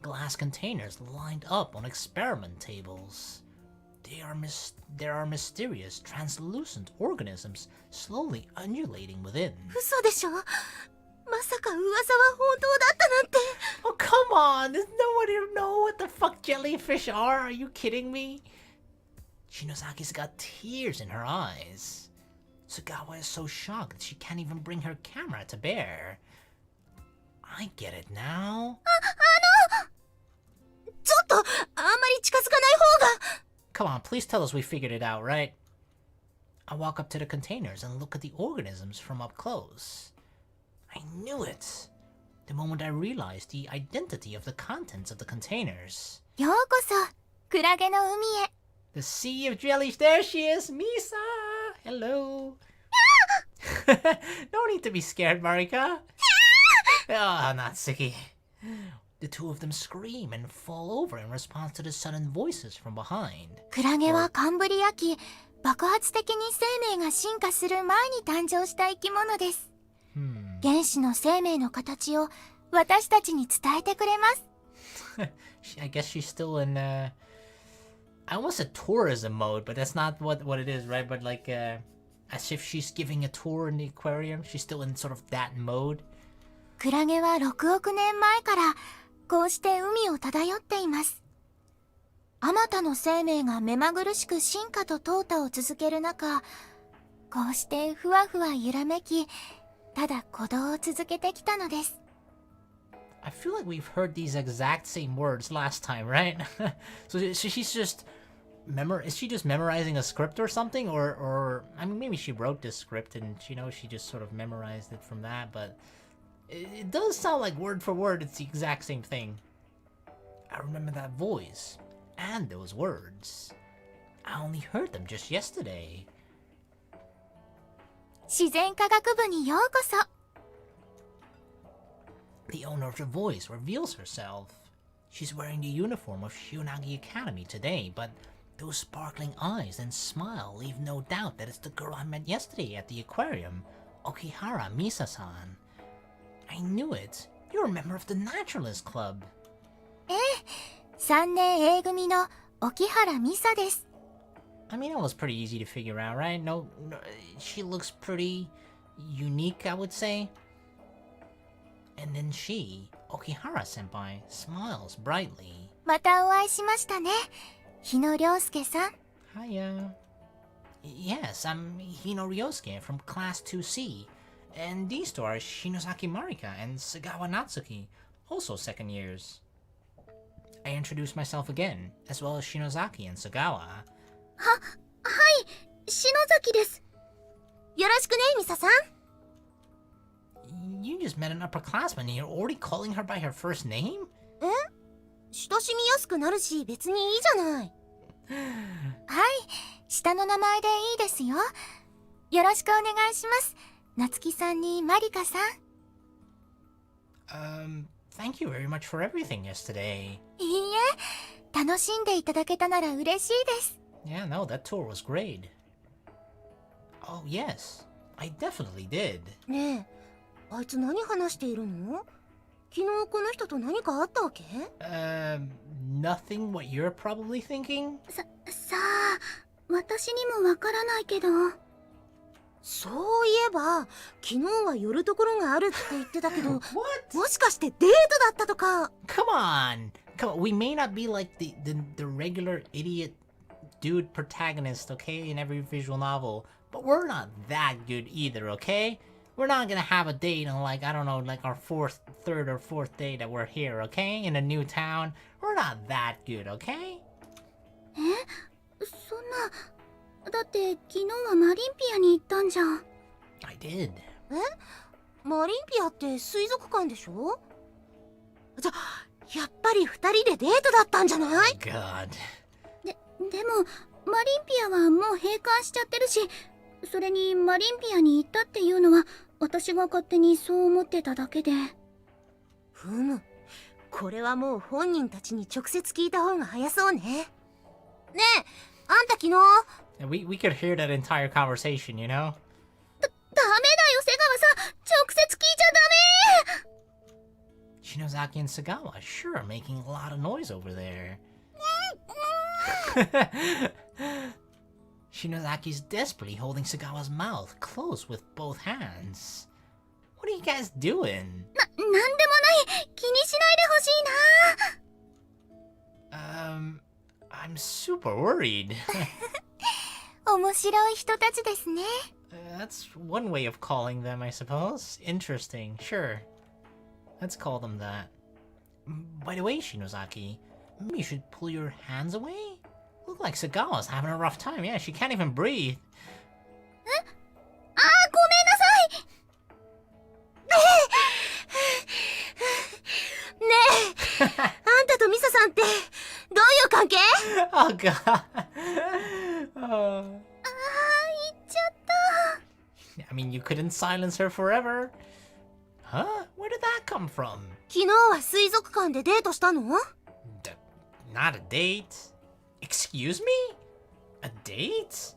Glass containers lined up on experiment tables. There are mysterious, translucent organisms slowly undulating within. 嘘でしょ？まさか噂は本当だったなんて。 Oh, come on! Does nobody know what the fuck jellyfish are? Are you kidding me? Shinozaki's got tears in her eyes. Sagawa is so shocked that she can't even bring her camera to bear. I get it now. ちょっと、あんまり近づかない方が。 Come on, please tell us we figured it out, right? I walk up to the containers and look at the organisms from up close. I knew it! The moment I realized the identity of the contents of the containers. ようこそ、クラゲの海へ。 The sea of jellies, there she is! Misa! Hello! No need to be scared, Marika! Oh, Natsuki. The two of them scream and fall over in response to the sudden voices from behind. クラゲは寒ぶり焼き、爆発的に生命が進化する前に誕生した生き物です。原始の生命の形を私たちに伝えてくれます。I guess she's still in, I almost said tourism mode, but that's not what it is, right? But like, as if she's giving a tour in the aquarium, she's still in sort of that mode. クラゲは6億年前からこうして海を漂っています。あまたの生命が目まぐるしく進化と淘汰を続ける中、こうしてふわふわ揺らめき、ただ鼓動を続けてきたのです。I feel like we've heard these exact same words last time, right? so she's just is she just memorizing a script or something, or I mean maybe she wrote this script and she just sort of memorized it from that, but it does sound like word for word it's the exact same thing. I remember that voice and those words. I only heard them just yesterday. 自然科学部にようこそ。The owner of the voice reveals herself. She's wearing the uniform of Shionagi Academy today, but those sparkling eyes and smile leave no doubt that it's the girl I met yesterday at the aquarium, Okihara Misa-san. I knew it. You're a member of the Naturalist Club. ええ、3年 A 組の沖原美沙です。I mean, that was pretty easy to figure out, right? No, she looks pretty unique, I would say. And then she, Okihara-senpai, smiles brightly. またお会いしましたね。日野亮介さん。Hiya. Yes, I'm Hino Ryousuke from Class 2C. And these two are Shinozaki Marika and Sagawa Natsuki, also second years. I introduced myself again, as well as Shinozaki and Sagawa. はい、篠崎です。よろしくね、ミサさん。You just met an upperclassman and you're already calling her by her first name? え？親しみやすくなるし、別にいいじゃない。はい、下の名前でいいですよ。よろしくお願いします。夏希さんにマリカさん。Thank you very much for everything yesterday. いいえ、楽しんでいただけたなら嬉しいです。Yeah, no, that tour was great. Oh, yes. I definitely did. ねえ、あいつ何話しているの？昨日この人と何かあったわけ？ Nothing what you're probably thinking? さあ、私にもわからないけど。そういえば、昨日は寄るところがあるって言ってたけど、もしかしてデートだったとか。Come on! We may not be like the regular idiot dude protagonist, okay, in every visual novel, but we're not that good either, okay? We're not gonna have a date on like, I don't know, like our third or fourth day that we're here, okay? In a new town. We're not that good, okay? そんな、だって昨日はマリンピアに行ったんじゃん。I did. マリンピアって水族館でしょ？じゃ、やっぱり二人でデートだったんじゃない？ Oh, God. でも、マリンピアはもう閉館しちゃってるし、それにマリンピアに行ったっていうのは私が勝手にそう思ってただけで。ふむ、これはもう本人たちに直接聞いた方が早そうね。ねえ、あんた昨日。We could hear that entire conversation, you know? ダメだよ、瀬川さん。直接聞いちゃダメ。Shinozaki and Sagawa sure are making a lot of noise over there. Shinozaki's desperately holding Sagawa's mouth closed with both hands. What are you guys doing? なんでもない。気にしないでほしいな。I'm super worried. 面白い人たちですね。That's one way of calling them, I suppose. Interesting, sure. Let's call them that. By the way, Shinozaki, maybe you should pull your hands away? Look like Sagawa's having a rough time. Yeah, she can't even breathe. あー、ごめんなさい。ねえ、あんたとミサさんってどういう関係？ Oh, God. Oh. あー、言っちゃった。I mean, you couldn't silence her forever. Huh? Where did that come from? 昨日は水族館でデートしたの？ Not a date. Excuse me? A date?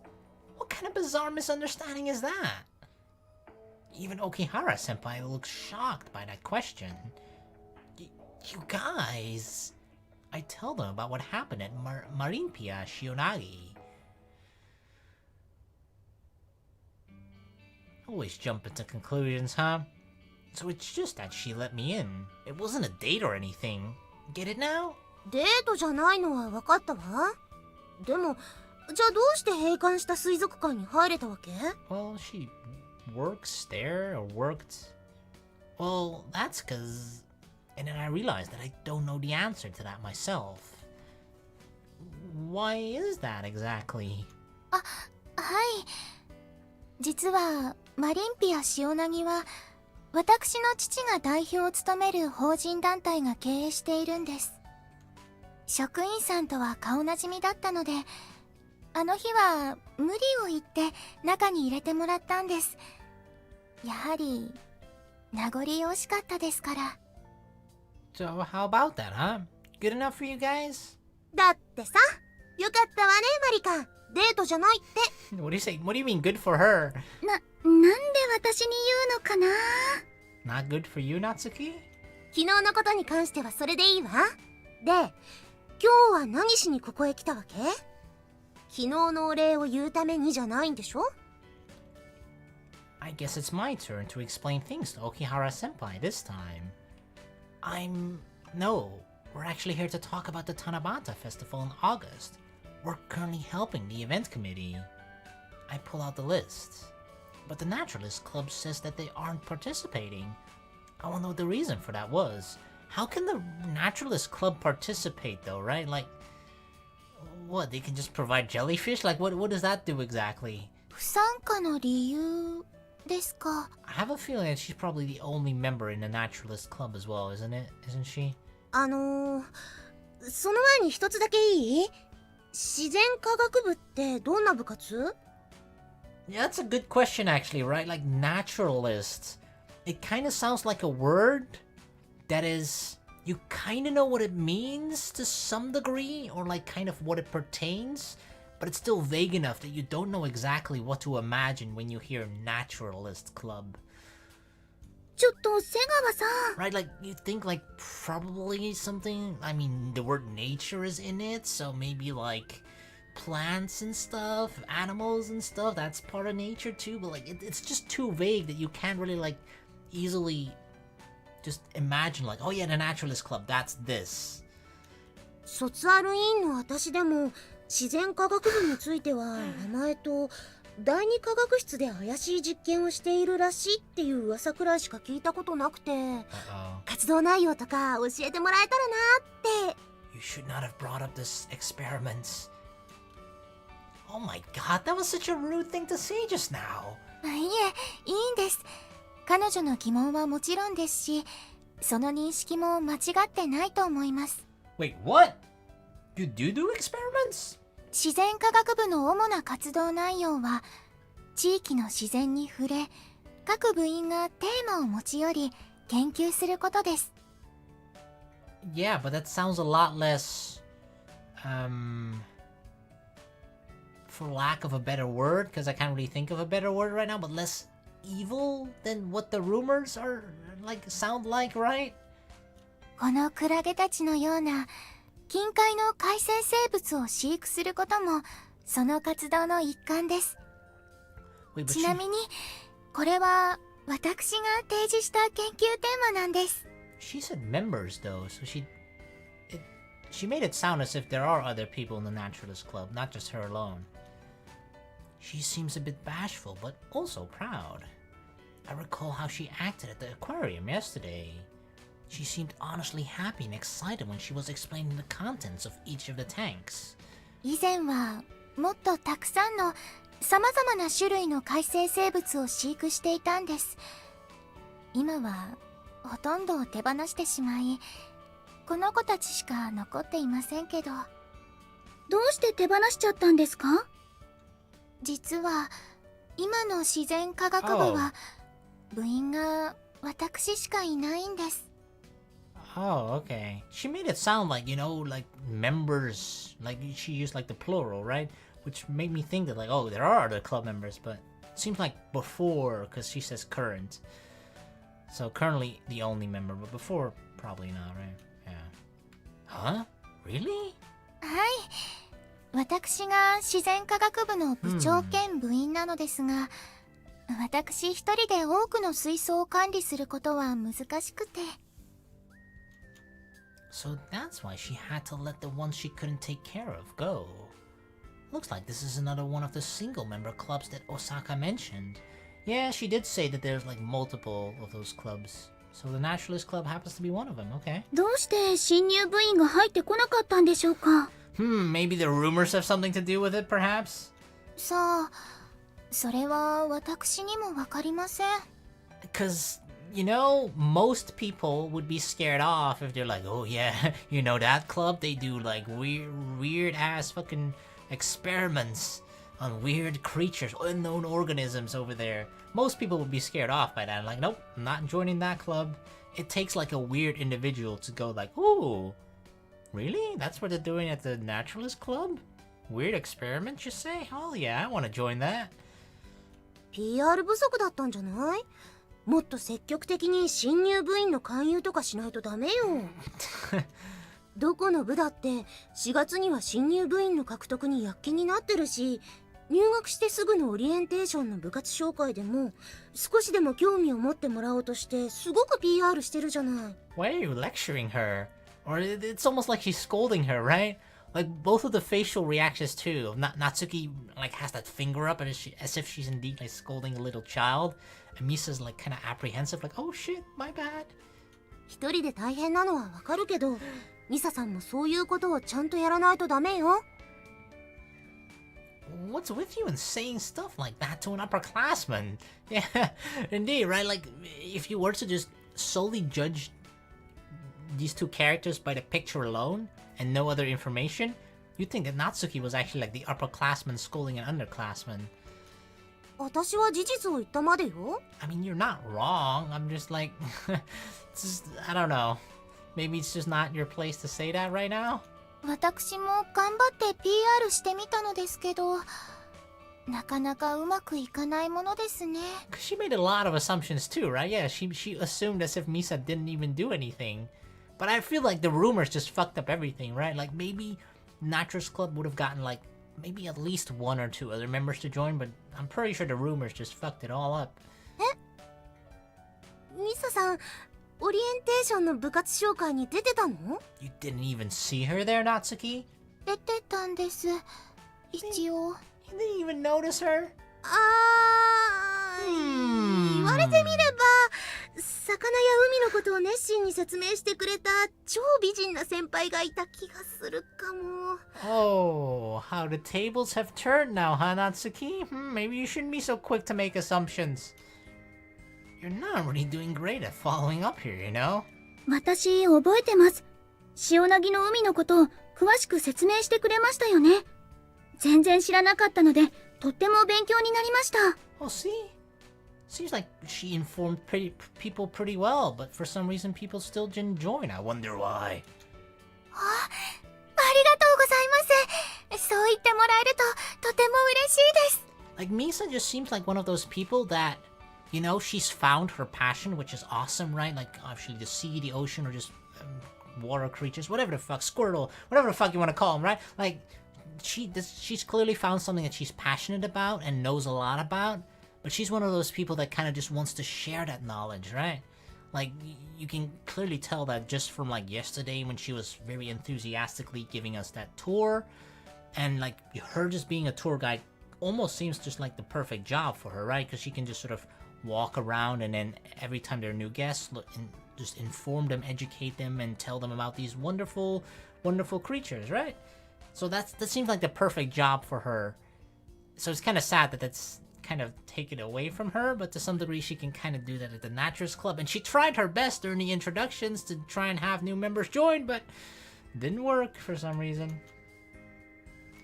What kind of bizarre misunderstanding is that? Even Okihara-senpai looks shocked by that question. You guys... I tell them about what happened at Marimpia Shionagi. Always jump into conclusions, huh? So it's just that she let me in. It wasn't a date or anything. Get it now? デートじゃないのは分かったわ。でも、じゃあどうして閉館した水族館に入れたわけ？ Well, she works there, or worked... Well, that's cause... And then I realized that I don't know the answer to that myself. Why is that exactly? はい。実は、マリンピア塩ナギは、私の父が代表を務める法人団体が経営しているんです。職員さんとは顔なじみだったので、あの日は無理を言って中に入れてもらったんです。やはり、名残惜しかったですから。So how about that, huh? Good enough for you guys? だってさ、よかったわね、マリカ。デートじゃないって。What do you say? What do you mean good for her? なんで私に言うのかな？ Not good for you, Natsuki? 昨日のことに関してはそれでいいわ。で、今日は何しにここへ来たわけ？昨日のお礼を言うためにじゃないんでしょ？ I guess it's my turn to explain things to Okihara-senpai this time. No, we're actually here to talk about the Tanabata Festival in August. We're currently helping the event committee. I pull out the list. But the Naturalist Club says that they aren't participating. I wonder what the reason for that was. How can the Naturalist Club participate though, right? Like, what, they can just provide jellyfish? Like, what does that do exactly? 不参加の理由ですか？ I have a feeling that she's probably the only member in the Naturalist Club as well, isn't it? Isn't she? その前に一つだけいい？自然科学部ってどんな部活？ Yeah, that's a good question actually, right? Like, naturalist. It kind of sounds like a word that is... You kind of know what it means to some degree, or like kind of what it pertains, but it's still vague enough that you don't know exactly what to imagine when you hear Naturalist Club. ちょっと瀬川さん。 Right, like, you think like probably something... I mean, the word nature is in it, so maybe like plants and stuff, animals and stuff, that's part of nature too, but like it's just too vague that you can't really like easily just imagine like, oh yeah, the Naturalist Club, that's this. 卒アル委員の私でも自然科学部については名前と第二科学室で怪しい実験をしているらしいっていう噂くらいしか聞いたことなくて、活動内容とか教えてもらえたらなって。 You should not have brought up this experiments. Oh my god, that was such a rude thing to say just now. いえ、いいんです。彼女の疑問はもちろんですし、その認識も間違ってないと思います。 Wait, what? You do experiments? 自然科学部の主な活動内容は、地域の自然に触れ、各部員がテーマを持ち寄り、研究することです。Yeah, but that sounds a lot less... for lack of a better word, because I can't really think of a better word right now, but less evil than what the rumors are, like, sound like, right? このクラゲたちのような近海の海生生物を飼育することもその活動の一環です。ちなみにこれは私が提示した研究テーマなんです。 She said members though, so she made it sound as if there are other people in the Naturalist Club, not just her alone. She seems a bit bashful, but also proud. I recall how she acted at the aquarium yesterday. She seemed honestly happy and excited when she was explaining the contents of each of the tanks. 以前はもっとたくさんの様々な種類の海生生物を飼育していたんです。今はほとんど手放してしまい、この子たちしか残っていませんけど。どうして手放しちゃったんですか？実は今の自然科学部は部員が私しかいないんです。 Oh, okay. She made it sound like, like members, like she used like the plural, right? Which made me think that like, oh, there are other club members, but it seems like before, because she says current. So currently the only member, but before probably not, right? Yeah. Huh? Really? はい、私が自然科学部の部長兼部員なのですが、私一人で多くの水槽を管理することは難しくて。 So that's why she had to let the ones she couldn't take care of go. Looks like this is another one of the single-member clubs that Osaka mentioned. Yeah, she did say that there's like multiple of those clubs. So the Naturalist Club happens to be one of them, okay. どうして新入部員が入ってこなかったんでしょうか。 Maybe the rumors have something to do with it, perhaps? さあ、それは私にもわかりません。 Because, most people would be scared off if they're like, oh yeah, that club, they do like weird-ass fucking experiments on weird creatures, unknown organisms over there. Most people would be scared off by that. Like, nope, I'm not joining that club. It takes like a weird individual to go like, ooh, really? That's what they're doing at the Naturalist Club? Weird experiments, you say? Oh yeah, I want to join that. PR 不足だったんじゃない？もっと積極的に新入部員の勧誘とかしないとダメよ。どこの部だって4月には新入部員の獲得に躍起になってるし、入学してすぐのオリエンテーションの部活紹介でも少しでも興味を持ってもらおうとしてすごく PR してるじゃない。 Why are you lecturing her? Or it's almost like she's scolding her, right? Like both of the facial reactions too. Natsuki like has that finger up as if she's indeed like scolding a little child. And Misa's like kind of apprehensive, like, oh shit, my bad. 一人で大変なのはわかるけど、ミサさんもそういうことをちゃんとやらないとダメよ。 What's with you in saying stuff like that to an upperclassman? Yeah, indeed, right? Like, if you were to just solely judge these two characters by the picture alone and no other information, you'd think that Natsuki was actually like the upperclassman scolding an underclassman. 私は事実を言ったまでよ。 I mean, you're not wrong. I'm just like, I don't know. Maybe it's just not your place to say that right now? 私も頑張って PR してみたのですけど、なかなかうまくいかないものですね。 Because she made a lot of assumptions too, right? Yeah, she assumed as if Misa didn't even do anything. But I feel like the rumors just fucked up everything, right? Like maybe Naturalist Club would have gotten like maybe at least one or two other members to join, but I'm pretty sure the rumors just fucked it all up. ミサさん、オリエンテーションの部活紹介に出てたの？ You didn't even see her there, Natsuki? 出てたんです。一応。 You didn't even notice her? 言われてみれば、魚や海のことを熱心に説明してくれた超美人な先輩がいた気がするかも。 Oh, how the tables have turned now, huh, Natsuki? Maybe you shouldn't be so quick to make assumptions. You're not really doing great at following up here, you know? 私、覚えてます。塩凪の海のことを詳しく説明してくれましたよね。全然知らなかったので、とっても勉強になりました。 Oh, see? Seems like she informed people pretty well, but for some reason people still didn't join. I wonder why. ありがとうございます。そう言ってもらえると、とても嬉しいです。 Like, Misa just seems like one of those people that, she's found her passion, which is awesome, right? Like, actually the sea, the ocean, or just water creatures, whatever the fuck, squirtle, whatever the fuck you want to call them, right? Like, she's clearly found something that she's passionate about and knows a lot about, but she's one of those people that kind of just wants to share that knowledge, right? Like, you can clearly tell that just from, like, yesterday when she was very enthusiastically giving us that tour, and, like, her just being a tour guide almost seems just like the perfect job for her, right? Because she can just sort of walk around and then every time there are new guests, look and just inform them, educate them, and tell them about these wonderful, wonderful creatures, right? So that seems like the perfect job for her. So it's kind of sad that that's kind of taken away from her, but to some degree she can kind of do that at the Naturalist Club. And she tried her best during the introductions to try and have new members join, but didn't work for some reason.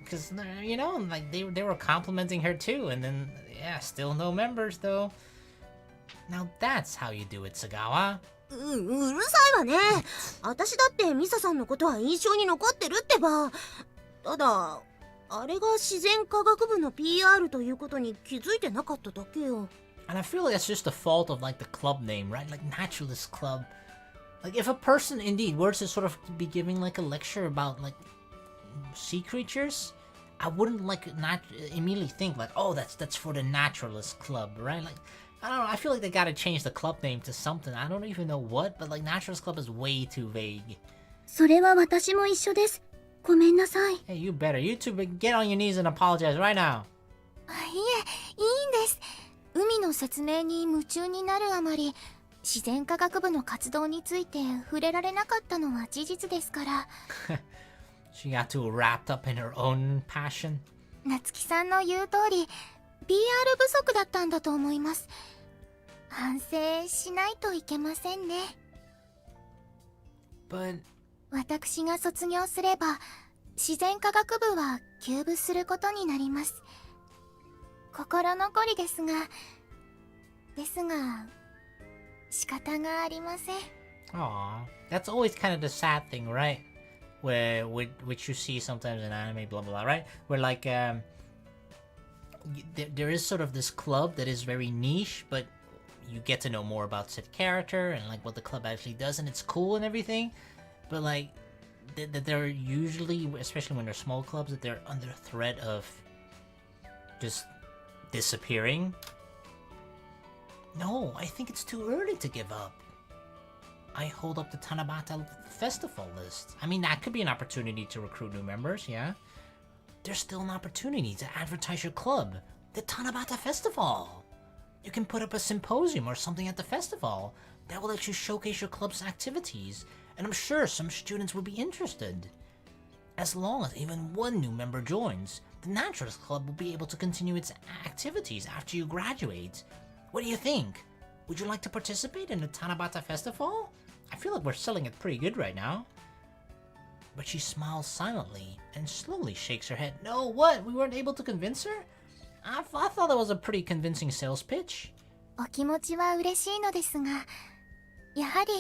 Because, like, they were complimenting her too, and then, yeah, still no members though. Now that's how you do it, Sagawa. うるさいわね。私だってミサさんのことは印象に残ってるってば。ただあれが自然科学部の PR ということに気づいてなかっただけよ。 And I feel like that's just the fault of like the club name, right? Like Naturalist Club. Like if a person indeed were to sort of be giving like a lecture about like sea creatures, I wouldn't like not immediately think like, oh, that's for the Naturalist Club, right? Like I don't know, I feel like they gotta change the club name to something. I don't even know what, but like Naturalist Club is way too vague. それは私も一緒です。ごめんなさい。 Hey, you better. You two get on your knees and apologize right now. いえ、いいんです。海の説明に夢中になるあまり、自然科学部の活動について触れられなかったのは事実ですから。She got too wrapped up in her own passion. 夏希さんの言う通り、PR 不足だったんだと思います。反省しないといけませんね。But 私が卒業すれば、自然科学部は休部することになります。心残りですが、仕方がありません。 aw, that's always kind of the sad thing, right? Where which you see sometimes in anime, blah blah blah, right? Where like there is sort of this club that is very niche, but you get to know more about said character and like what the club actually does, and it's cool and everything. But like that they're usually, especially when they're small clubs, that they're under threat of just disappearing. No, I think it's too early to give up. I hold up the Tanabata festival list. I mean, that could be an opportunity to recruit new members, yeah? There's still an opportunity to advertise your club. The Tanabata Festival. You can put up a symposium or something at the festival that will let you showcase your club's activities, and I'm sure some students will be interested. As long as even one new member joins, the Naturalist Club will be able to continue its activities after you graduate. What do you think? Would you like to participate in the Tanabata Festival? I feel like we're selling it pretty good right now. But she smiles silently and slowly shakes her head. No, what? We weren't able to convince her? I thought that was a pretty convincing sales pitch. お気持ちは嬉しいのですが、やはり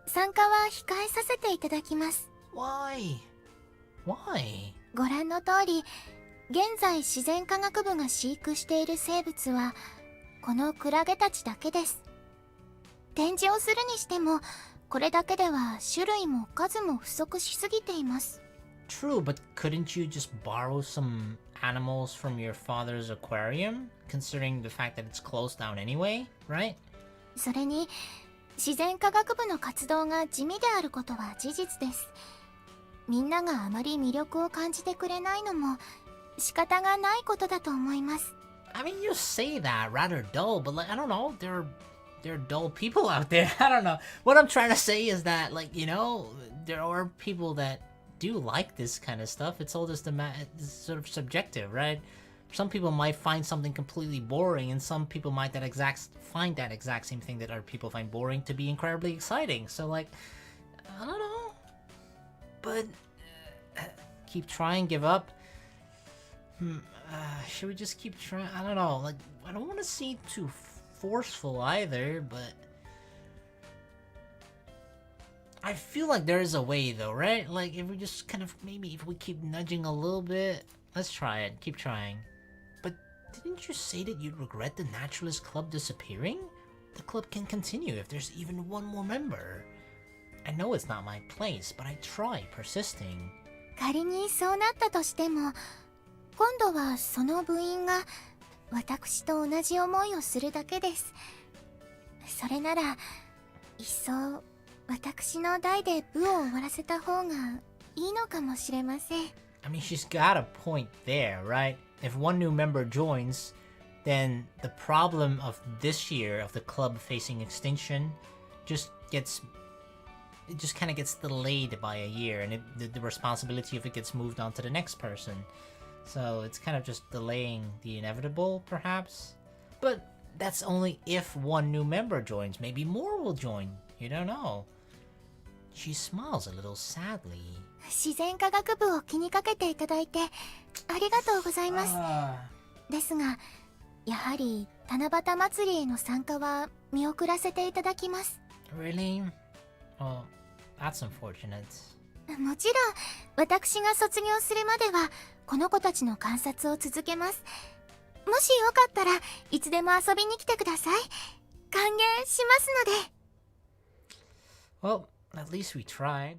参加は控えさせていただきます。 Why? Why? ご覧の通り、現在自然科学部が飼育している生物はこのクラゲたちだけです。展示をするにしても、これだけでは種類も数も不足しすぎています。 True, but couldn't you just borrow some animals from your father's aquarium, considering the fact that it's closed down anyway, right? それに、自然科学部の活動が地味であることは事実です。みんながあまり魅力を感じてくれないのも仕方がないことだと思います。 I mean, you say that rather dull, but like, I don't know, there are dull people out there. I don't know. What I'm trying to say is that, like, you know, there are people that do like this kind of stuff. It's all just it's sort of subjective, right? Some people might find something completely boring, and some people might find that exact same thing that other people find boring to be incredibly exciting. So, like, I don't know. But keep trying, give up. Should we just keep trying? I don't know. Like, I don't want to seem too forceful either, but I feel like there is a way though, right? Like, if we just kind of, maybe if we keep nudging a little bit, let's try it, keep trying. But didn't you say that you'd regret the Naturalist Club disappearing? The club can continue if there's even one more member. I know it's not my place, but I try persisting. 仮にそうなったとしても、今度はその部員が私と同じ思いをするだけです。それなら、いっそ私の代で部を終わらせた方がいいのかもしれません。I mean, she's got a point there, right? If one new member joins, then the problem of this year of the club facing extinction just kind of gets delayed by a year, and the responsibility of it gets moved on to the next person. So it's kind of just delaying the inevitable, perhaps. But that's only if one new member joins. Maybe more will join. You don't know. She smiles a little sadly. 自然科学部を気にかけていただいてありがとうございます。ですが、やはり七夕祭りへの参加は見送らせていただきます。 Really? Well, that's unfortunate. もちろん私が卒業するまではこの子たちの観察を続けます。もしよかったらいつでも遊びに来てください。歓迎しますので。 Well, at least we tried.